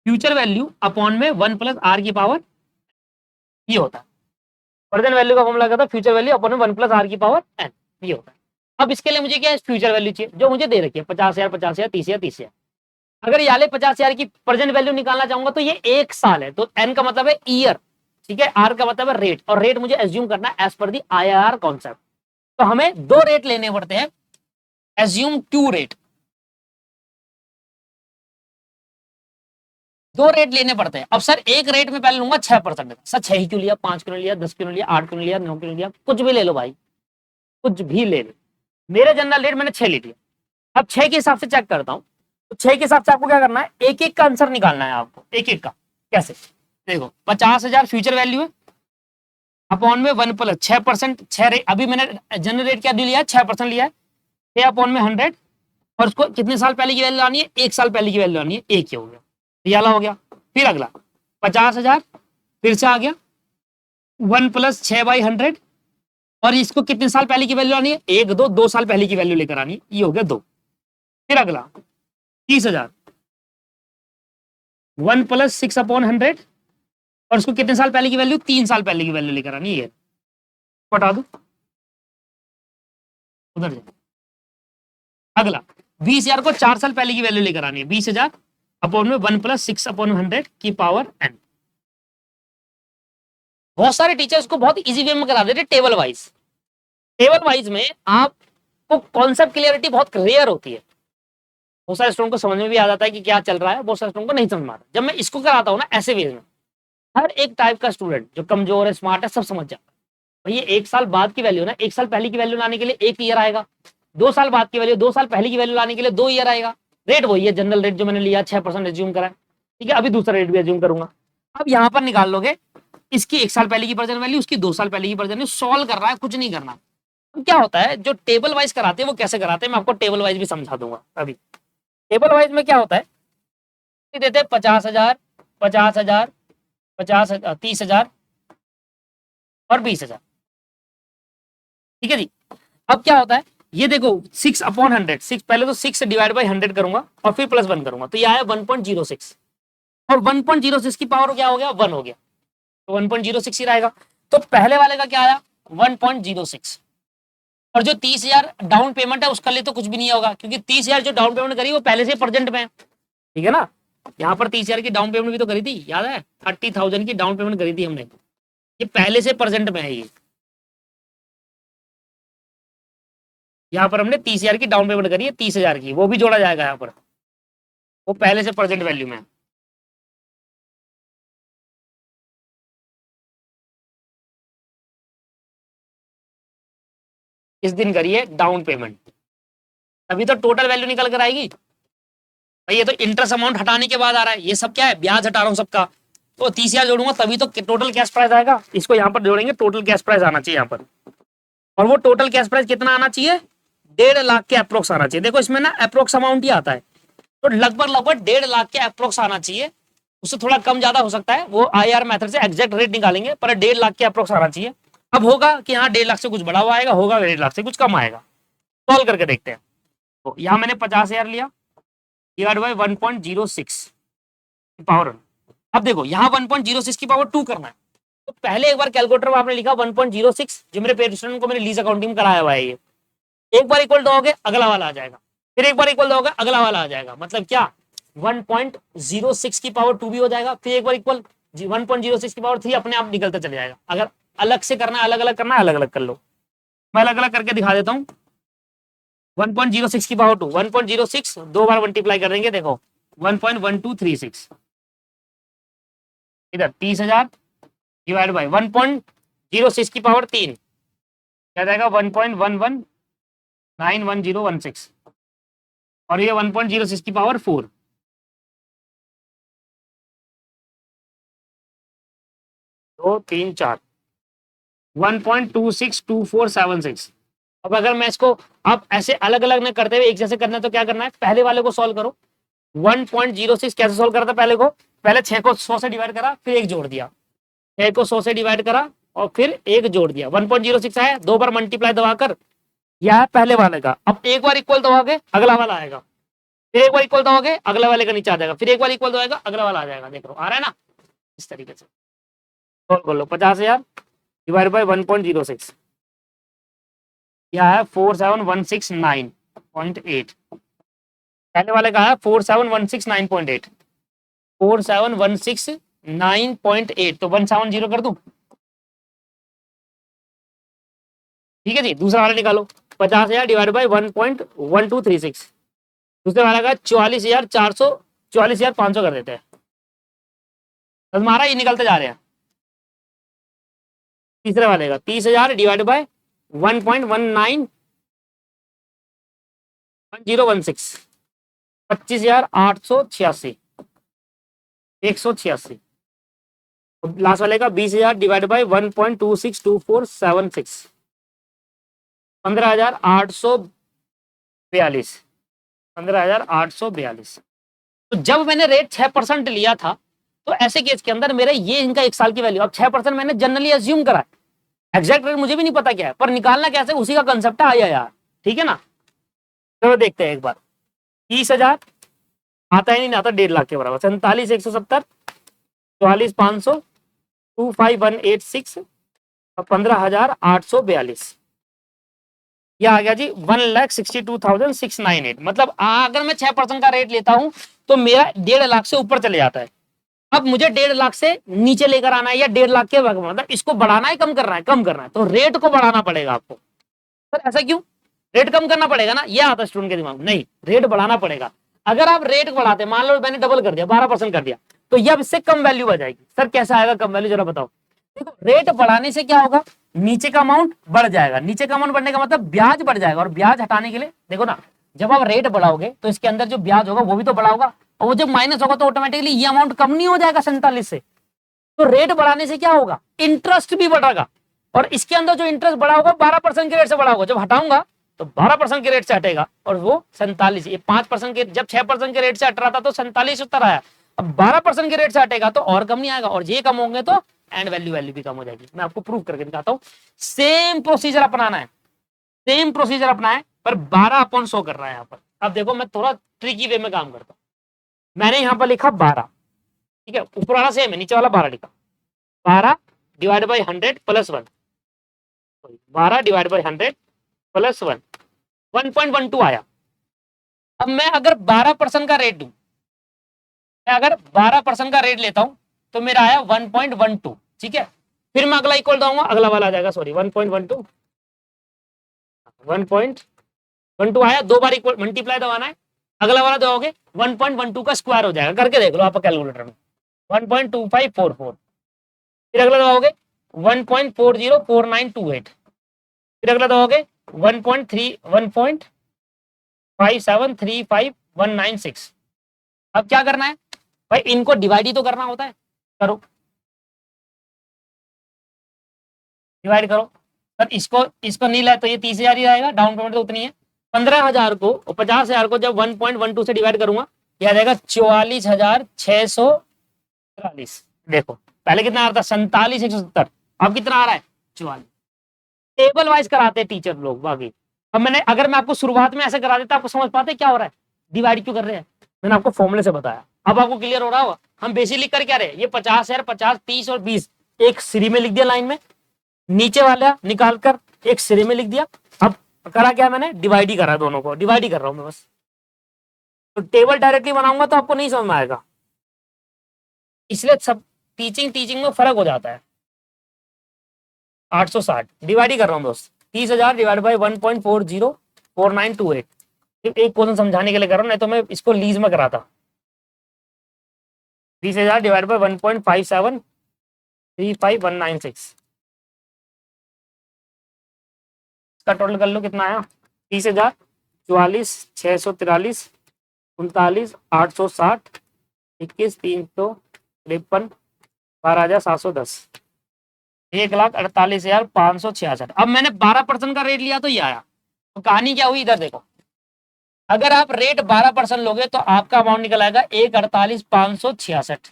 फ्यूचर वैल्यू अपॉन में 1 + r⁴ ये होता है। प्रेजेंट वैल्यू का फॉर्मूला क्या था, फ्यूचर वैल्यू अपॉन में 1 + r⁴n ये होता है। अब इसके लिए मुझे क्या है, फ्यूचर वैल्यू चाहिए, जो मुझे दे रखी है 50,000, 50,000, 30,000, 30,000। अगर ये 50,000 की प्रेजेंट वैल्यू निकालना चाहूंगा तो ये 1 साल है, तो एन का मतलब है ईयर, ठीक है, आर का मतलब है रेट, और रेट मुझे एज्यूम करना है एज पर दी आईआर कॉन्सेप्ट। तो हमें 2 रेट लेने पड़ते हैं, एज्यूम 2 रेट, 2 रेट लेने पड़ते हैं। अब सर एक रेट में पहले लूंगा 6%, सर 6 ही क्यों लिया, 5 क्यों लिया, 10 क्यों लिया, 8 क्यों लिया, 9 क्यों लिया, कुछ भी ले लो भाई, कुछ भी ले लो। मेरे जनरल रेट मैंने 6 ले लिया। अब 6 के हिसाब से चेक करता हूं, तो 6 के हिसाब से आपको क्या करना है, एक एक का आंसर निकालना है आपको, एक एक का। कैसे, देखो 50,000 फ्यूचर वैल्यू है, अपॉन में 1 + 6%, 6 अभी मैंने जनरल रेट क्या लिया है, 6% लिया है, 6 अपॉन में 100, और उसको कितने साल पहले की वैल्यू लानी है, 1 साल पहले की वैल्यू लानी है, एक ही हो गया, ये वाला हो गया। फिर अगला 50,000, फिर से आ गया 1 + 6/100, और इसको कितने साल पहले की वैल्यू लानी है, 1, 2 साल पहले की वैल्यू लेकर आनी है, ये हो गया 2। फिर अगला 30,000, 1 + 6/100, और उसको कितने साल पहले की वैल्यू, 3 साल पहले की वैल्यू लेकर आनी है, हटा दो उधर जाए। अगला 20,000 को 4 साल पहले की वैल्यू लेकर आनी है, 20,000 अपॉन में 1 + 6/100 की पावर n। बहुत सारे टीचर्स को बहुत इजी वे में करा देते टेबल वाइज। टेबल वाइज में आपको कॉन्सेप्ट क्लियरिटी बहुत रेयर होती है। बहुत सारे स्टूडेंट को समझ में भी आ जाता है कि क्या चल रहा है, बहुत सारे स्टूडेंट को नहीं समझ में आता। जब मैं इसको कराता हूँ ना ऐसे वे में, हर एक टाइप का स्टूडेंट जो कमजोर है, स्मार्ट है, सब समझ जाता है। भैया 1 साल बाद की वैल्यू ना 1 साल पहले की वैल्यू लाने के लिए 1 ईयर आएगा, 2 साल बाद की वैल्यू 2 साल पहले की वैल्यू लाने के लिए 2 ईयर आएगा। रेट वही है, जनरल रेट जो मैंने लिया 6% एज्यूम करा, ठीक है। अभी दूसरा रेट भी एज्यूम करूंगा। अब यहाँ पर निकाल लोगे इसकी 1 साल पहले की प्रेजेंट वैल्यू, उसकी 2 साल पहले की प्रेजेंट वैल्यू, सॉल्व कर रहा है, कुछ नहीं करना। अब क्या होता है, जो टेबल वाइज कराते हैं वो कैसे कराते हैं मैं आपको टेबल वाइज भी समझा दूंगा। अभी टेबल वाइज में क्या होता है, देते हैं 50,000, 50,000, 50,000, 30,000 और 20,000, ठीक है जी। अब क्या होता है, ये देखो 6/100, 6 पहले तो 6 डिवाइड बाई 100 करूंगा और फिर +1 करूंगा, तो ये आया 1.06 और 1.06 की पावर क्या हो गया, 1 हो गया, तो 1.06 ही रहेगा। तो पहले वाले का क्या आया, 1.06। और जो 30,000 डाउन पेमेंट है उसका लिए तो कुछ भी नहीं होगा, क्योंकि 30,000 जो डाउन पेमेंट करी वो पहले से प्रेजेंट में है, ठीक है ना। यहाँ पर 30,000 की डाउन पेमेंट भी तो करी थी, याद है, 30,000 की डाउन पेमेंट करी थी हमने, ये पहले से प्रेजेंट में है। ये यहाँ पर हमने 30,000 की डाउन पेमेंट करी है, 30,000 की, वो भी जोड़ा जाएगा यहाँ पर, वो पहले से प्रेजेंट वैल्यू में है। इस दिन करिए डाउन पेमेंट, अभी तो टोटल वैल्यू निकल कर आएगी। भाई ये तो इंटरेस्ट अमाउंट हटाने के बाद आ रहा है, ये सब क्या है, ब्याज हटा रहा हूँ सबका, तो 30,000 जोड़ूंगा तभी तो टोटल कैश प्राइस आएगा। इसको यहाँ पर जोड़ेंगे, टोटल कैश प्राइस आना चाहिए यहाँ पर, और वो टोटल कैश प्राइस कितना आना चाहिए, 1.5 लाख के अप्रोक्स आना चाहिए। देखो इसमें ना अप्रोक्स अमाउंट ही आता है, तो लगभग लगभग 1.5 लाख के अप्रोक्स आना चाहिए, उससे थोड़ा कम ज्यादा हो सकता है, वो IR मेथड से एग्जैक्ट रेट निकालेंगे, पर 1.5 लाख के अप्रोक्स आना चाहिए। अब होगा कि हाँ 1.5 लाख से कुछ बड़ा हुआ आएगा, होगा 1.5 लाख से कुछ कम आएगा, सॉल्व करके देखते हैं। तो यहाँ मैंने 50,000 लिया डिवाइड बाई 1.06 पावर। अब देखो यहाँ 1.06 की पावर 2 करना है, तो पहले एक बार कैलकुलेटर में आपने लिखा 1.06, जो मेरे पेरेंट्स को मैंने लीज अकाउंटिंग में कराया हुआ है, ये एक बार इक्वल दोगे अगला वाला आ जाएगा, फिर एक बार इक्वल दोगे अगला वाला आ जाएगा, मतलब क्या 1.06 की पावर 2 भी हो जाएगा, फिर एक बार इक्वल 1.06 की पावर 3 अपने आप निकलता चले जाएगा। अगर अलग से करना है, अलग अलग करना है, अलग अलग कर लो, मैं अलग अलग करके दिखा देता हूँ। 1.06 की पावर 2, 1.06 दो बार मल्टीप्लाई कर देंगे, देखो 1.1236, इधर 30,000 डिवाइड बाई 1.06 की पावर 3 क्या जाएगा 1.11911016, और ये 1.06 की पावर 4, 2 3 4, 1.262476। अब अगर मैं इसको आप ऐसे अलग अलग न करते हुए एक जैसे करना है तो क्या करना है, पहले वाले को सॉल्व करो। 1.06 कैसे सॉल्व करा था, पहले को, पहले 6 को 100 से डिवाइड करा, फिर 1 जोड़ दिया, 6 को 100 से डिवाइड करा और फिर 1 जोड़ दिया, 1.06 है, 2 बार मल्टीप्लाई दबाकर, यह है पहले वाले का। अब एक बार इक्वल दबाओगे अगला वाला आएगा, फिर एक बार इक्वल दबाओगे अगला वाले का नीचे आ जाएगा, फिर एक बार इक्वल दबाएगा अगला वाला आ जाएगा। देख लो आ रहा है ना, इस तरीके से सॉल्व कर लो। 50,000 डिवाइड बाई 1.06, यह है 47,169.8, पहले वाले का है 47,169.8, 47,169.8, तो 170 कर दूं, ठीक है जी। दूसरा वाला निकालो, 50,000 डिवाइड बाई 1.1236, दूसरे वाले का 44,400, 44,500 कर देते हैं, हमारा ये निकलते जा रहे हैं। तीसरे वाले का 30,000 डिवाइड बाय 1.191016, 25,886, 186। लास्ट वाले का 20,000 डिवाइड बाय 1.262476, 15,842, 15,842। तो जब मैंने रेट 6% लिया था तो ऐसे केस के अंदर मेरे ये इनका 1 साल की वैल्यू, अब 6% मैंने जनरली अज्यूम करा है, एग्जैक्ट रेट मुझे भी नहीं पता क्या है, पर निकालना कैसे उसी का कंसेप्ट आया यार, ठीक है ना। चलो देखते हैं एक बार, 30,000 आता ही नहीं आता 1.5 लाख के बराबर, 47,170, 44,500, 25,186 और 15,842। ये आ गया जी 1,62,698। मतलब अगर मैं 6% का रेट लेता हूं तो मेरा 1.5 लाख से ऊपर चले जाता है। अब मुझे 1.5 लाख से नीचे लेकर आना है या 1.5 लाख के मतलब इसको बढ़ाना है कम करना है, कम करना है, तो रेट को बढ़ाना पड़ेगा आपको। सर ऐसा क्यों? रेट कम करना पड़ेगा ना, ये आता स्टूडेंट के दिमाग में, नहीं रेट बढ़ाना पड़ेगा। अगर आप रेट बढ़ाते, मान लो मैंने डबल कर दिया 12% कर दिया, तो ये अब इससे कम वैल्यू आ जाएगी। सर कैसे आएगा कम वैल्यू, जरा बताओ। देखो रेट बढ़ाने से क्या होगा, नीचे का अमाउंट बढ़ जाएगा, नीचे का अमाउंट बढ़ने का मतलब ब्याज बढ़ जाएगा, और ब्याज हटाने के लिए देखो ना, जब आप रेट बढ़ाओगे तो इसके अंदर जो ब्याज होगा वो भी तो बढ़ा होगा, और वो जब माइनस होगा तो ऑटोमेटिकली ये अमाउंट कम नहीं हो जाएगा 47 से। तो रेट बढ़ाने से क्या होगा, इंटरेस्ट भी बढ़ेगा, और इसके अंदर जो इंटरेस्ट बढ़ा होगा 12% के रेट से बढ़ा होगा, जब हटाऊंगा तो 12% के रेट से हटेगा, और वो 47, ये 5% के, जब 6% के रेट से हट रहा था तो 47 उत्तर आया, अब 12% के रेट से हटेगा तो और कम नहीं आएगा, और ये कम होंगे तो एंड वैल्यू भी कम हो जाएगी। मैं आपको प्रूव करके दिखाता हूं। सेम प्रोसीजर अपनाना है, सेम प्रोसीजर अपना है, पर 12/100 कर रहा है यहाँ पर। अब देखो मैं थोड़ा ट्रिकी वे में काम करता हूँ। मैंने यहाँ पर लिखा 12, ठीक है, ऊपर वाला सेम है, नीचे वाला 12 लिखा, 12 divide by 100 plus 1, 12 divide by 100 plus 1, 1.12 आया। अब मैं अगर 12% का रेट दूं, मैं अगर 12% का रेट लेता हूं तो मेरा आया 1.12, ठीक है। फिर मैं अगला इक्वल दूंगा, अगला वाला आ जाएगा, सॉरी 1.12, 1.12 आया, दो बार इक्वल मल्टीप्लाई दबाना है, अगला वाला दोगे 1.12 का स्क्वायर हो जाएगा, करके देख लो आप कैलकुलेटर में, 1.2544। फिर अगला दबाओगे 1.404928, फिर अगला दबाओगे 1.57351996। अब क्या करना है भाई, इनको डिवाइड ही तो करना होता है, करो डिवाइड करो। सर इसको नहीं लाए तो ये 30,000 ही आएगा, डाउन पेमेंट तो उतनी है। 15,000 को और 50,000 को जब 1.12 से डिवाइड करूंगा, यह आ जाएगा 44,643। देखो पहले कितना आ रहा था, 47,170, अब कितना आ रहा है 44। टेबल वाइज कराते हैं टीचर लोग बाकी। अब मैंने, अगर मैं आपको शुरुआत में ऐसे करा देता, आपको समझ पाते क्या हो रहा है, डिवाइड क्यों कर रहे हैं, मैंने आपको फॉर्मूले से बताया, अब आपको क्लियर हो रहा होगा। हम बेसिकली कर क्या रहे, ये 50,000, 50, 30 और 20 एक सीरी में लिख दिया लाइन में, नीचे वाला निकालकर एक सिरे में लिख दिया। अब करा क्या मैंने, डिवाइड ही करा, दोनों को डिवाइड ही कर रहा हूं मैं बस। तो टेबल डायरेक्टली बनाऊंगा तो आपको नहीं समझ में आएगा, इसलिए सब टीचिंग में फर्क हो जाता है। 860 डिवाइड ही कर रहा हूँ दोस्त, 30,000 डिवाइड बाई 1.404928। एक क्वेश्चन समझाने के लिए कर रहा हूँ, नहीं तो मैं इसको लीज में कराता। 30,000 डिवाइड बाई 1.57351996 का टोटल कर लो कितना आया, 30,000, 44, 643, 39, 860, 21, 353, 12,710, 1,48,566। अब मैंने 12% का रेट लिया तो ये आया। तो कहानी क्या हुई, इधर देखो, अगर आप रेट 12% लोगे तो आपका अमाउंट निकल आएगा 1,48,566,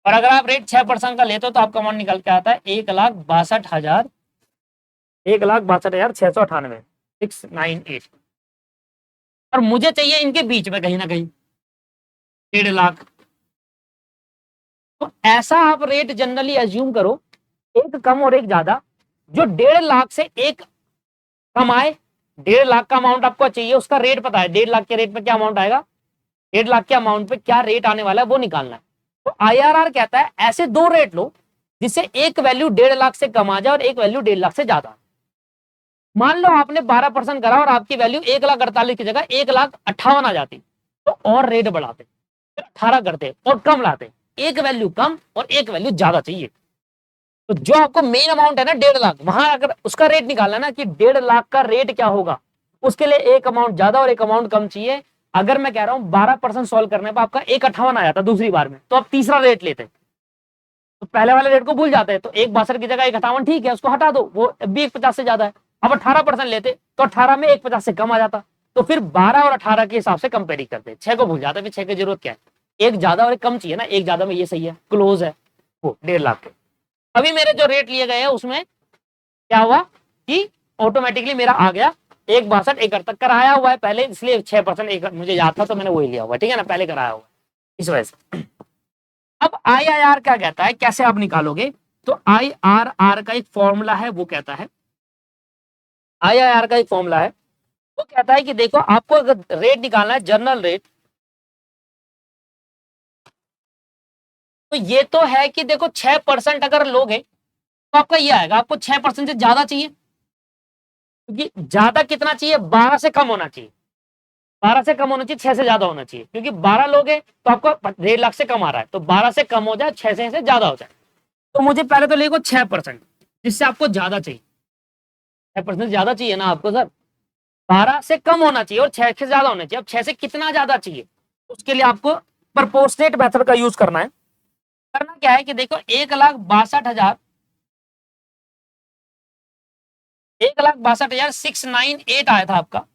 और अगर आप रेट 6% का लेते हो तो आपका अमाउंट निकल के आता है 1,62,000, 1,62,698, 698। और मुझे चाहिए इनके बीच में कहीं ना कहीं 1.5 लाख। तो ऐसा आप रेट जनरली एज्यूम करो, एक कम और एक ज्यादा, जो 1.5 लाख से एक कम आए, 1.5 लाख का अमाउंट आपको चाहिए, उसका रेट पता है 1.5 लाख के रेट पे क्या अमाउंट आएगा, 1.5 लाख के अमाउंट पे क्या रेट आने वाला है वो निकालना है। तो IRR कहता है ऐसे दो रेट लो जिससे एक वैल्यू 1.5 लाख से कम आ जाए और एक वैल्यू 1.5 लाख से ज्यादा। मान लो आपने 12% करा और आपकी वैल्यू 1,48,000 की जगह 1,58,000 आ जाती, तो और रेट बढ़ाते, फिर 18 करते और कम लाते, एक वैल्यू कम और एक वैल्यू ज्यादा चाहिए। तो जो आपको मेन अमाउंट है ना 1.5 लाख, वहां अगर उसका रेट निकालना ना कि 1.5 लाख का रेट क्या होगा, उसके लिए एक अमाउंट ज्यादा और एक अमाउंट कम चाहिए। अगर मैं कह रहा हूं 12% सॉल्व करने पर आपका 1,58 आ जाता दूसरी बार में, तो आप तीसरा रेट लेते, तो पहले वाले रेट को भूल जाते हैं, तो 1,62 की जगह 1,58 ठीक है, उसको हटा दो, वो भी 1,50 से ज्यादा है। अब 18% लेते तो 18 में 1,50 से कम आ जाता, तो फिर 12 और 18 के हिसाब से कंपेयर करते, 6 को भूल जाते, फिर 6 की जरूरत क्या है, एक ज्यादा और एक कम चाहिए ना, एक ज्यादा में ये सही है, क्लोज है वो 1.5 लाख के। अभी मेरे जो रेट लिए गए हैं उसमें क्या हुआ कि ऑटोमेटिकली मेरा आ गया 1,62,71 तक कराया हुआ है पहले, इसलिए 6% मुझे याद था तो मैंने वही लिया हुआ, ठीक है ना, पहले कराया हुआ इस वजह से। अब IRR क्या कहता है, कैसे आप निकालोगे, तो IRR का एक फॉर्मूला है, वो कहता है, IRR का एक फॉर्मूला है वो कहता है कि देखो आपको अगर रेट निकालना है जर्नल रेट, तो ये तो है कि देखो 6% अगर लोगे तो आपका ये आएगा, आपको 6% से ज्यादा चाहिए, क्योंकि ज्यादा कितना चाहिए, 12 से कम होना चाहिए, 12 से कम होना चाहिए, 6 से ज्यादा होना चाहिए, क्योंकि 12 लोगे तो आपको 1.5 लाख से कम आ रहा है, तो 12 से कम हो जाए, 6 से ज्यादा हो जाए। तो मुझे पहले तो लिखो 6%, जिससे आपको ज्यादा चाहिए, 6% ज्यादा चाहिए ना आपको सर, 12 से कम होना चाहिए और 6 से ज्यादा होना चाहिए। अब 6 से कितना ज्यादा चाहिए, उसके लिए आपको प्रपोर्शनेट मेथड का यूज करना है। करना क्या है कि देखो 1,62,000, 1,62,698 आया था आपका,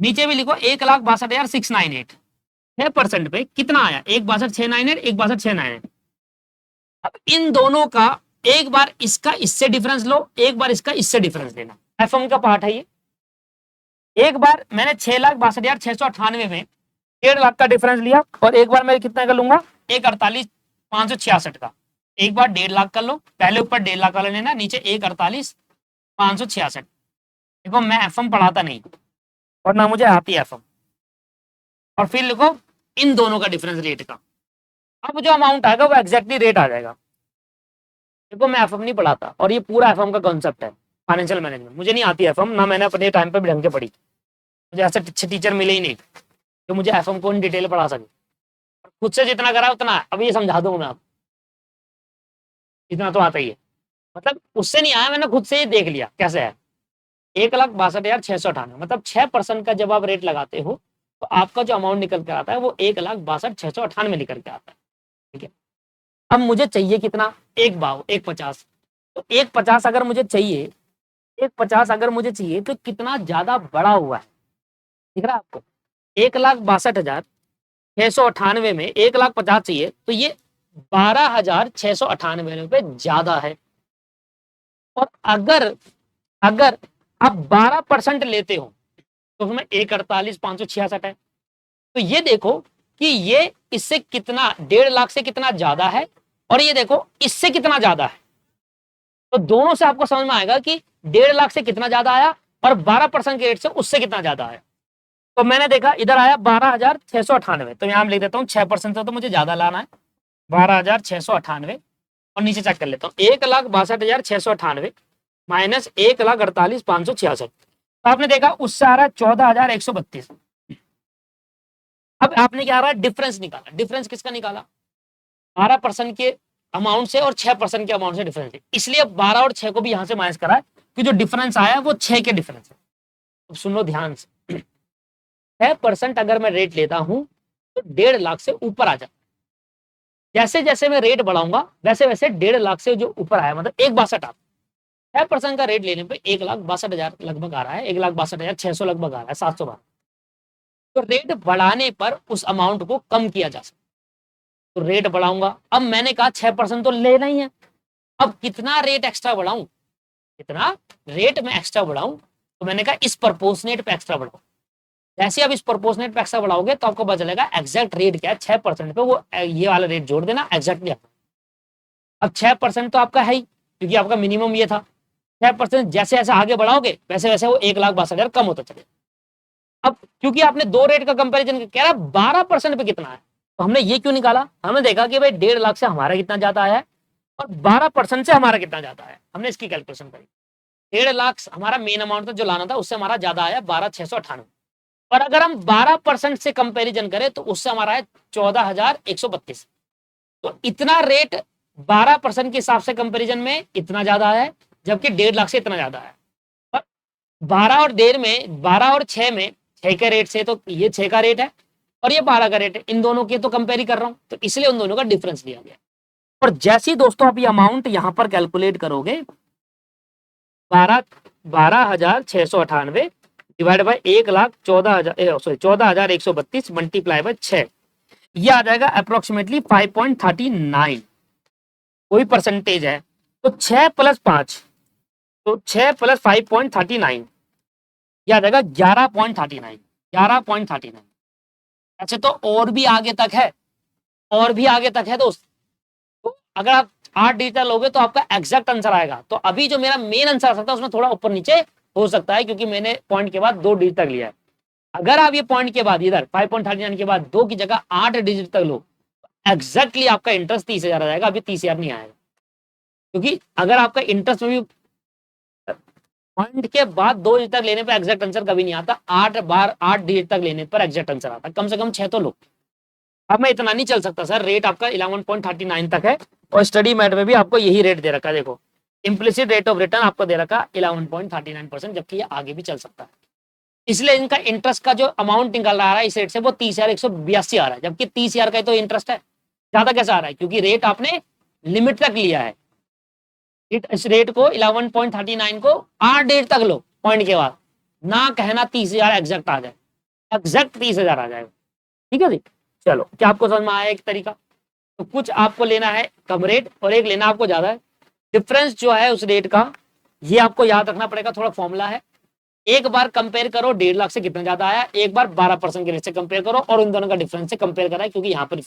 नीचे भी लिखो 1,62,698, 6% पे कितना आया, 1,62,698, 1,62,698। अब इन दोनों का एक बार इसका इससे डिफरेंस लो, एक बार इसका इससे डिफरेंस लेना, एफएम का पार्ट है ये। एक बार मैंने 6,62,698 में 1.5 लाख का डिफरेंस लिया, और एक बार मैं कितना का लूंगा, 1,48,566 का। एक बार 1.5 लाख कर लो, पहले ऊपर 1.5 लाख वाला लेना, नीचे 1,48,566। देखो मैं एफएम पढ़ाता नहीं और ना मुझे आती है एफएम। और फिर लिखो इन दोनों का डिफरेंस रेट का, अब जो अमाउंट आएगा वो एग्जैक्टली रेट आ जाएगा। देखो मैं एफएम नहीं पढ़ाता, और ये पूरा एफएम का कॉन्सेप्ट है, फाइनेंशियल मैनेजमेंट। मुझे नहीं आती एफएम, ना मैंने अपने टाइम पे भी ढंग के पढ़ी, मुझे ऐसे अच्छे टीचर मिले ही नहीं जो मुझे एफएम को इन डिटेल पढ़ा सके। खुद से जितना करा उतना अब ये समझा दूंगा मैं आपको, इतना तो आता ही है। मतलब उससे नहीं आया, मैंने खुद से ही देख लिया कैसे है। 1,62,698, मतलब 6% का जब आप रेट लगाते हो तो आपका जो अमाउंट निकल कर आता है वो 1,62,698 निकल के आता है। ठीक है, अब मुझे चाहिए कितना, 1,50, तो 1,50 अगर मुझे चाहिए, 1,50 अगर मुझे चाहिए तो कितना ज्यादा बड़ा हुआ है, दिख रहा है आपको। 1,62,698 में 1,50,000 चाहिए, तो ये 12,698 रुपए ज्यादा है। और अगर अगर आप 12% लेते हो तो उसमें 1,48,566 है। तो ये देखो कि ये इससे कितना, 1.5 लाख से कितना ज्यादा है, और ये देखो इससे कितना ज्यादा है। तो दोनों से आपको समझ में आएगा कि 1.5 लाख से कितना ज्यादा आया और 12% के रेट से उससे कितना ज्यादा आया। तो मैंने देखा इधर आया 12,698, तो यहां लिख देता हूं 6% से तो मुझे ज्यादा लाना है, 12,698, और नीचे चेक कर लेता हूँ 1,62,698 माइनस 1,48,566। तो आपने देखा उससे आ रहा है 14,132। अब आपने क्या आ रहा है, डिफरेंस निकाला। डिफरेंस किसका निकाला, 12% के अमाउंट से और 6% के अमाउंट से डिफरेंस है, इसलिए 12 और 6 को भी यहां से माइनस करा है, कि जो डिफरेंस आया वो 6 के डिफरेंस है। अब सुन लो ध्यान से, 6% अगर मैं रेट लेता हूं तो 1.5 लाख से ऊपर आ जाए। जैसे जैसे मैं रेट बढ़ाऊंगा वैसे वैसे 1.5 लाख से जो ऊपर आया, मतलब 1,62 आप 6% का रेट लेने पे 1,62,000 लगभग आ रहा है, 1,62,600 लगभग आ रहा है, 712। तो रेट बढ़ाने पर उस अमाउंट को कम किया जा सकता है। तो रेट बढ़ाऊंगा, अब मैंने कहा 6% तो लेना ही है, अब कितना रेट एक्स्ट्रा बढ़ाऊं, कितना रेट में एक्स्ट्रा बढ़ाऊं, तो मैंने कहा इस प्रपोर्शनेट पे एक्स्ट्रा बढ़ाऊं। जैसे आप इस प्रपोर्शनेट पे एक्स्ट्रा बढ़ाओगे तो आपको पता चलेगा एग्जैक्ट रेट क्या है, 6% पे वो ये वाला रेट जोड़ देना एग्जैक्टली। अब 6% तो आपका है ही, क्योंकि आपका मिनिमम ये था। 6% जैसे जैसे आगे बढ़ाओगे वैसे वैसे वो 1,62,000 कम होता चलेगा। अब क्योंकि आपने दो रेट का कंपैरिजन कह रहा 12% पे कितना है, तो हमने ये क्यों निकाला, हमने देखा कि भाई 1.5 लाख से हमारा कितना ज्यादा आया है और 12% से हमारा कितना ज्यादा है, हमने इसकी कैलकुलेशन करी। 1.5 लाख हमारा मेन अमाउंट था जो लाना था, उससे हमारा ज्यादा आया 12,698। और अगर हम 12% से कंपैरिजन करें तो उससे हमारा है 14,132। तो इतना रेट 12% के हिसाब से कंपैरिजन में इतना ज्यादा है, जबकि 1.5 लाख से इतना ज्यादा है। और 12 और 1.5 में, 12 और 6 में, 6 के रेट से तो ये 6 का रेट है और ये 12 का रेट है, इन दोनों के तो कंपेयर कर रहा हूं, तो इसलिए उन दोनों का डिफरेंस लिया गया। और जैसे ही दोस्तों आप ये अमाउंट यहां पर कैलकुलेट करोगे, 12,698 डिवाइड बाय 1,14,132 मल्टीप्लाई बाय 6, ये आ जाएगा अप्रोक्सीमेटली 5.39 कोई परसेंटेज है। तो 6 + 5, तो 6 + 5.39 ये आ जाएगा 11.39, 11.39। अच्छा तो और भी आगे तक है, और भी आगे तक है दोस्त। तो अगर आप 8 डिजिटल लोगे तो आपका एग्जैक्ट आंसर आएगा। तो अभी जो मेरा मेन आंसर आ सकता है उसमें थोड़ा ऊपर नीचे हो सकता है क्योंकि मैंने पॉइंट के बाद 2 डिजिट तक लिया है। अगर आप ये पॉइंट के बाद इधर 5.39 के बाद 2 की जगह 8 डिजिट तक लो, एग्जैक्टली आपका इंटरेस्ट 30,000 आ जाएगा। अभी 30,000 नहीं आएगा, क्योंकि अगर आपका इंटरेस्ट में भी पॉइंट के बाद 2 डिजिट तक लेने पर एग्जैक्ट आंसर कभी नहीं आता, 8 बार 8 डिजिट तक लेने पर एग्जैक्ट आंसर आता है। कम से कम 6 तो लो। अब मैं इतना नहीं चल सकता सर, रेट आपका 11.39 तक है और स्टडी मेट में भी आपको यही रेट दे रखा है। देखो इम्प्लिसिट रेट ऑफ रिटर्न आपको दे रखा 11.39%, जबकि ये आगे भी चल सकता है। इसलिए इनका इंटरेस्ट का जो अमाउंट निकल रहा है इस रेट से वो 30,182 आ रहा है, जबकि 30,000 का तो इंटरेस्ट है। ज्यादा कैसा आ रहा है? क्योंकि रेट आपने लिमिट तक लिया है। इस रेट को 11.39 को 8 डेट तक लो पॉइंट के बाद, ना कहना 30,000 एग्जैक्ट आ जाए, एग्जैक्ट 30,000 आ जाएगा। ठीक है जी, चलो क्या आपको समझ में आया एक तरीका? तो कुछ आपको लेना है कम रेट और एक लेना आपको ज्यादा है। डिफरेंस जो है उस रेट का, ये आपको याद रखना पड़ेगा। थोड़ा फॉर्मूला है, एक बार कंपेयर करो 1.5 लाख से कितना ज्यादा आया, एक बार 12% के रेट से कंपेयर करो और उन दोनों का डिफरेंस से कंपेयर करा, क्योंकि यहाँ पर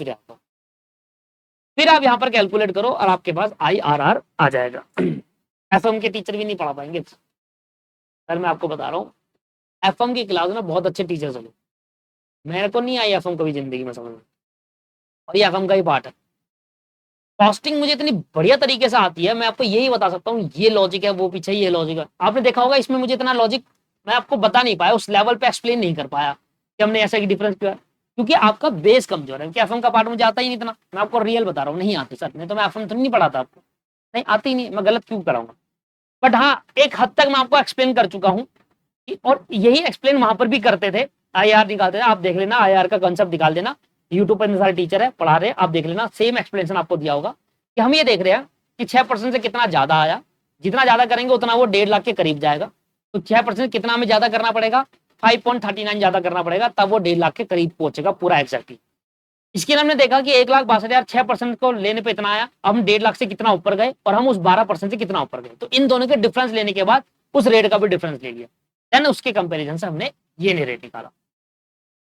फिर आप यहाँ पर कैलकुलेट करो और आपके पास IRR आ जाएगा। FM के टीचर भी नहीं पढ़ा पाएंगे सर, मैं आपको बता रहा हूँ। FM की क्लास में बहुत अच्छे टीचर्स होंगे, मेरे को नहीं आई FM कभी जिंदगी में समझ में, और ये FM का ही पार्ट है। कॉस्टिंग मुझे इतनी बढ़िया तरीके से आती है, मैं आपको यही बता सकता हूँ, ये लॉजिक है वो पीछे ये लॉजिक है। आपने देखा होगा इसमें मुझे इतना लॉजिक मैं आपको बता नहीं पाया, उस लेवल पे एक्सप्लेन नहीं कर पाया कि हमने ऐसा डिफरेंस किया, क्योंकि आपका बेस कमजोर है। क्योंकि FM का पार्ट मुझे आता ही नहीं इतना, मैं आपको रियल बता रहा हूँ, नहीं आती सर। नहीं तो मैं FM तो नहीं पढ़ाता आपको, नहीं आती नहीं, मैं गलत क्यों कराऊंगा। बट हाँ, एक हद तक मैं आपको एक्सप्लेन कर चुका हूँ, और यही एक्सप्लेन वहां पर भी करते थे। IR निकालते थे, आप देख लेना, IR का कंसेप्ट निकाल देना, यूट्यूब पर सारे टीचर है पढ़ा रहे, आप देख लेना, सेम एक्सप्लेनेशन आपको दिया होगा। कि हम ये देख रहे हैं कि 6% से कितना ज्यादा आया, जितना ज्यादा करेंगे उतना वो 1.5 लाख के करीब जाएगा। तो 6% कितना हमें ज्यादा करना पड़ेगा? 5.39 ज्यादा करना पड़ेगा, तब वो 1.5 लाख के करीब पहुंचेगा पूरा एग्जैक्टली। इसके हमने देखा कि 1,62,000 6% को लेने पे इतना आया, अब हम 1.5 लाख से कितना ऊपर गए और हम उस 12% से कितना ऊपर गए। तो इन दोनों के डिफरेंस लेने के बाद उस रेट का भी डिफरेंस ले लिया, देन उसके कंपैरिजन से हमने ये नहीं रेट निकाला।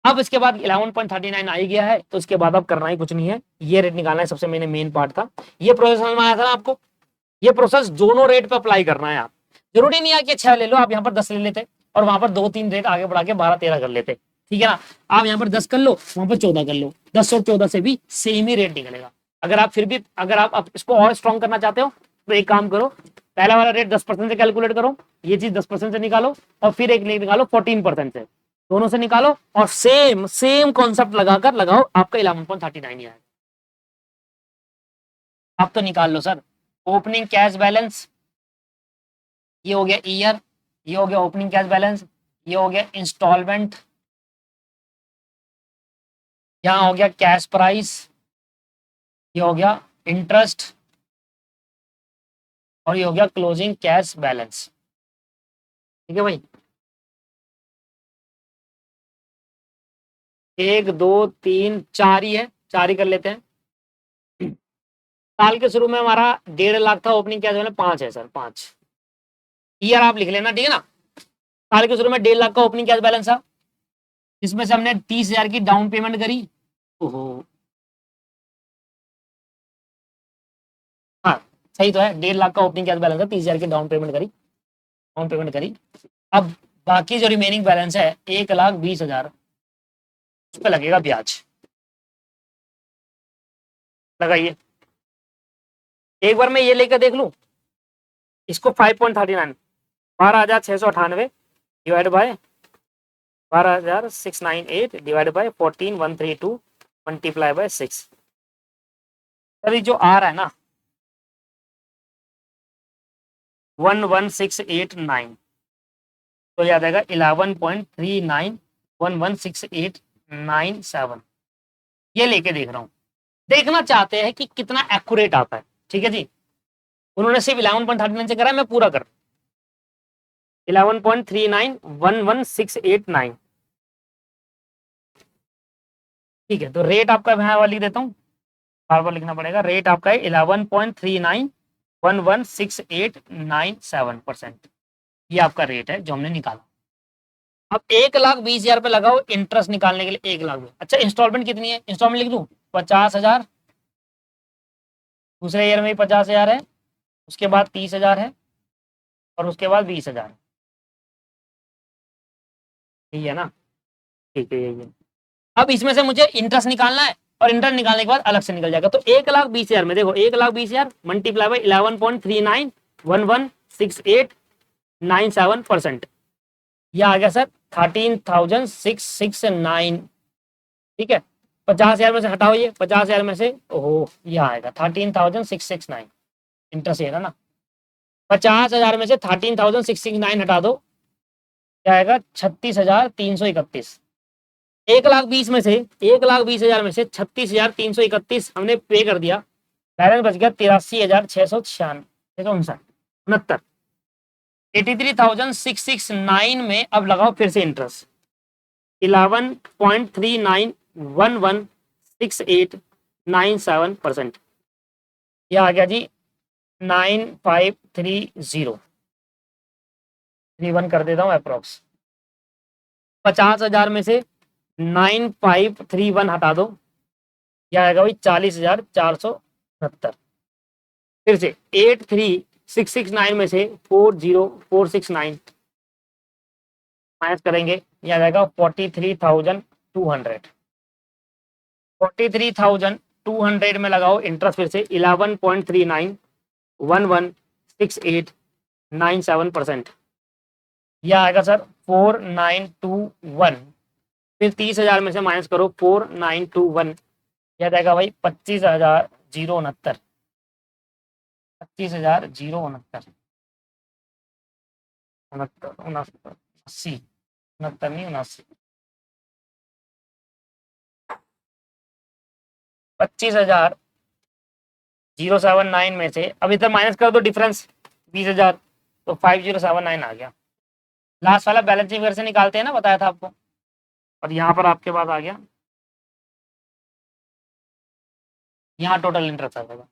अब इसके बाद 11.39 आ गया है, तो उसके बाद अब करना ही कुछ नहीं है, ये रेट निकालना है, सबसे मैंने मेन पार्ट था। ये प्रोसेस समझ में आया था ना आपको? ये प्रोसेस दोनों रेट पे अप्लाई करना है। आप जरूरी नहीं है कि 6 ले लो, आप यहाँ पर 10 ले लेते और वहां पर 2-3 रेट आगे बढ़ा के 12-13 कर लेते, ठीक है ना। आप यहाँ पर 10 कर लो, वहां पर 14 कर लो, 10 और 14 से भी सेम ही रेट निकलेगा। अगर आप फिर भी अगर आप इसको और स्ट्रॉन्ग करना चाहते हो तो एक काम करो, पहला वाला रेट 10% से कैलकुलेट करो, ये चीज 10% से निकालो, और फिर एक निकालो 14% से, दोनों से निकालो और सेम सेम कॉन्सेप्ट लगाकर लगाओ, आपका 11.39 ही आएगा। आप तो निकाल लो सर। ओपनिंग कैश बैलेंस ये हो गया ईयर, ये हो गया ओपनिंग कैश बैलेंस, ये हो गया इंस्टॉलमेंट, यहां हो गया कैश प्राइस, ये हो गया इंटरेस्ट, और ये हो गया क्लोजिंग कैश बैलेंस। ठीक है भाई, 1 2 3 4 ही है, 4 ही कर लेते हैं। साल के शुरू में हमारा 1.5 लाख था ओपनिंग कैश बैलेंस, 5 है सर, 5 ईयर आप लिख लेना, ठीक है ना। साल के शुरू में 1.5 लाख का ओपनिंग कैश बैलेंस था, जिसमें से हमने 30,000 की डाउन पेमेंट करी। ओहो हाँ सही तो है, 1.5 लाख का ओपनिंग कैश बैलेंस है, 30,000 की डाउन पेमेंट करी। अब बाकी जो रिमेनिंग बैलेंस है 1,20,000, उस पर लगेगा ब्याज। लगाइए, एक बार मैं ये लेकर देख लूं इसको, 5.39 12,698 divide by 12,698 divide by 14,132 multiply by 6। Sir जो आ रहा है ना 11,689, तो याद आएगा 11.39 ये लेके देख रहा हूं, देखना चाहते हैं कि कितना एक्यूरेट आता है। ठीक है जी, उन्होंने सिर्फ 11.39 से करा, मैं पूरा कर 11.39 ठीक है। तो रेट आपका मैं वाली देता हूँ, बार बार लिखना पड़ेगा, रेट आपका है 11.39 ये आपका रेट है जो हमने निकाला। अब 1,20,000 पे लगाओ इंटरेस्ट निकालने के लिए, 1 लाख में। अच्छा इंस्टॉलमेंट कितनी है, इंस्टॉलमेंट लिख दूं 50,000, दूसरे ईयर में भी 50,000 है, उसके बाद 30,000 है, और उसके बाद 20,000। यही है ना, ठीक है यही है। अब इसमें से मुझे इंटरेस्ट निकालना है, और इंटरेस्ट निकालने के बाद अलग से निकल जाएगा। तो 1,20,000 में देखो 1,20,000 मल्टीप्लाई बाई 11.39116897%, यह आ गया सर 13,669। ठीक है, 50,000 में से हटाओ, ये 50,000 में से ओहो यह आएगा 13,669, इंटरेस्ट ये ना। 50,000 में से 13,669 हटा दो, क्या आएगा 36,331। 1,20,000 में से 1,20,000 में से 36,331 हमने पे कर दिया, बैलेंस बच गया 83,696 उनहत्तर। 83,669 में अब लगाओ फिर से इंटरेस्ट 11.39116897%, यह आ गया जी 953031 कर देता हूँ अप्रोक्स। 50,000 में से 9531 हटा दो, क्या आएगा भाई 40,469। फिर से 83,669 में से 40,469 माइनस करेंगे, यह आ जाएगा 43,200। 43,200 में लगाओ इंटरेस्ट फिर से 11.39116897%, यह आएगा सर 4921। फिर 30,000 में से माइनस करो 4921, यह जाएगा भाई 25,069। 25,069 80 69 नहीं 79, 25,079 में से अब इधर माइनस कर दो डिफरेंस 20,000, तो 5079 आ गया। लास्ट वाला बैलेंस फिगर से निकालते हैं ना, बताया था आपको, और यहाँ पर आपके पास आ गया, यहाँ टोटल इंटरेस्ट आ जाएगा।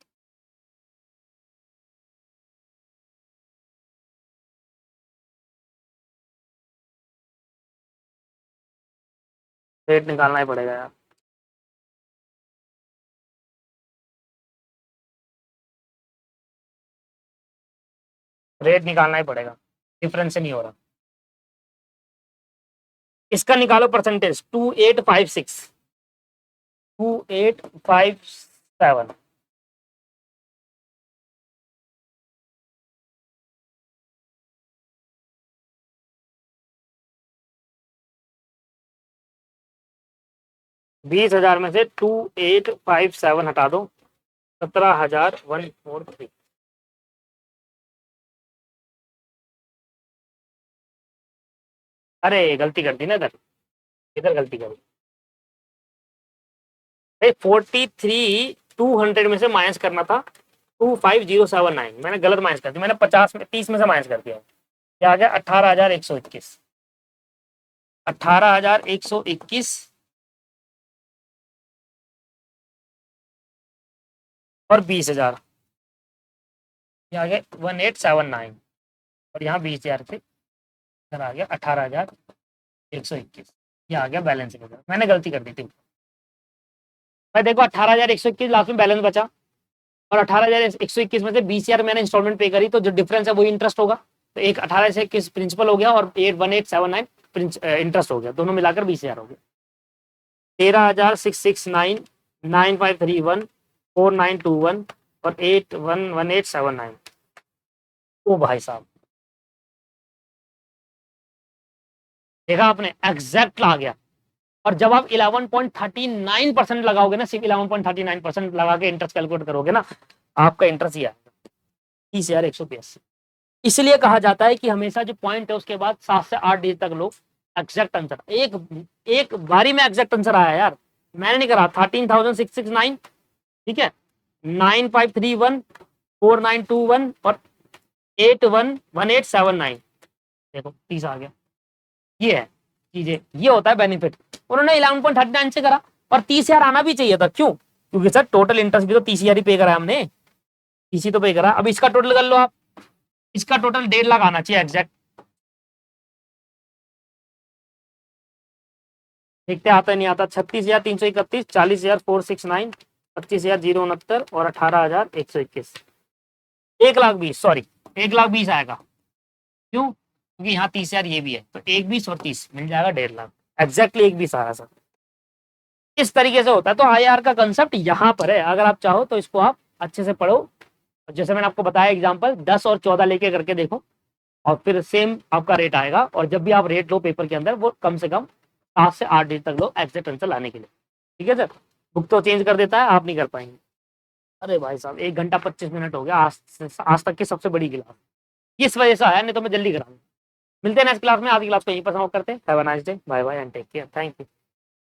रेट निकालना ही पड़ेगा यार, रेट निकालना ही पड़ेगा, डिफरेंस से नहीं हो रहा। इसका निकालो परसेंटेज 2856 2857। बीस हजार में से 2857 हटा दो, 17,143। अरे गलती कर दी ना इधर, इधर गलती कर दी। 43,200 में से माइनस करना था 25,079, मैंने गलत माइनस कर दिया, मैंने 50 में 30 में से माइनस कर दिया। क्या आ गया 18,121। 18,121 और 20,000, ये आ गया 1879, और यहाँ 20,000 थे, इधर आ गया 18,121, ये आ गया बैलेंस। मैंने गलती कर दी थी भाई, देखो 18,121 लास्ट में बैलेंस बचा, और 18,121 में से 20,000 मैंने इंस्टॉलमेंट पे करी, तो जो डिफरेंस है वही इंटरेस्ट होगा। तो एक 18,121 प्रिंसिपल हो गया और 1879 इंटरेस्ट हो गया, दोनों मिलाकर 20,000 हो गया। 13,669 9531 4921 और 811879। ओ भाई साहब, देखा आपने, एग्जैक्ट आ गया। और जब आप 11.39% लगाओगे ना, सिर्फ 11.39% लगा के इंटरेस्ट कैलकुलेट करोगे ना, आपका इंटरेस्ट ही आएगा 30,182। इसलिए कहा जाता है कि हमेशा जो पॉइंट है उसके बाद 7 से 8 डिजिट तक लो, एग्जैक्ट आंसर एक बारी में एग्जैक्ट आंसर आया यार, मैंने नहीं करा। 13,669, ठीक है, 9531 4921 और 811879, देखो 30 आ गया। ये है चीजें, ये होता है बेनिफिट। उन्होंने 11.39 से करा, और 30,000 आना भी चाहिए था, क्यों? क्योंकि सर टोटल इंटरेस्ट भी तो 30,000 ही पे करा हमने, इसी तो पे करा। अब इसका टोटल कर लो आप, इसका टोटल 1.5 लाख आना चाहिए एग्जैक्ट। देखते आता नहीं आता। 36,331, 40,469, 25,069 और 18,121। 1,20,000 सॉरी 1,20,000 आएगा, क्यों? क्योंकि यहाँ 30,000 ये भी है, तो 1 20 और 30 मिल जाएगा 1.5 लाख, एग्जैक्टली 1 20 आ रहा सर। इस तरीके से होता है। तो IRR का कंसेप्ट यहाँ पर है, अगर आप चाहो तो इसको आप अच्छे से पढ़ो। जैसे मैंने आपको बताया एग्जाम्पल 10 और 14 लेके करके देखो, और फिर सेम आपका रेट आएगा। और जब भी आप रेट लो पेपर के अंदर, वो कम से कम 7 से 8 दिन तक लो एग्जैक्ट आंसर लाने के लिए। ठीक है सर। बुक तो चेंज कर देता है, आप नहीं कर पाएंगे। अरे भाई साहब 1 घंटा 25 मिनट हो गया, आज तक की सबसे बड़ी क्लास इस वजह से आया, नहीं तो मैं जल्दी करा दूँ। मिलते हैं नेक्स्ट क्लास में। आज की क्लास को यहीं पर समाप्त करते हैं। Have a nice day, bye bye and take care, thank you.